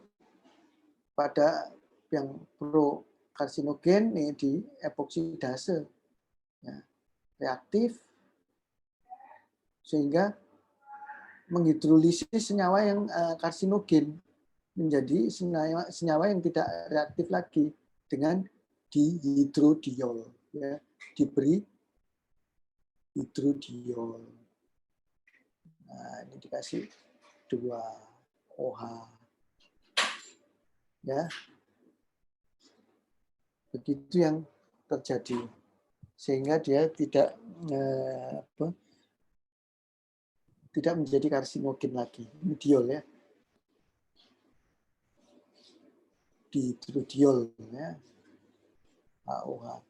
pada yang pro karsinogen nih di epoksidase ya, reaktif sehingga menghidrolisis senyawa yang karsinogen menjadi senyawa yang tidak reaktif lagi dengan dihidrodiol ya, diberi hidrodiol. Nah, ini dikasih 2 OH ya. Begitu yang terjadi sehingga dia tidak tidak menjadi karsinogen lagi. Ini diol ya. Dihidrodiol ya. AOH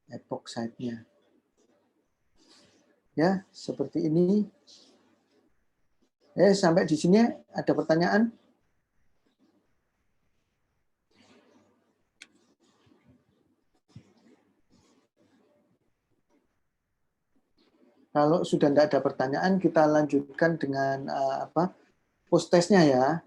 epoksida. Ya, seperti ini. Sampai di sini ada pertanyaan? Kalau sudah tidak ada pertanyaan, kita lanjutkan dengan post testnya ya.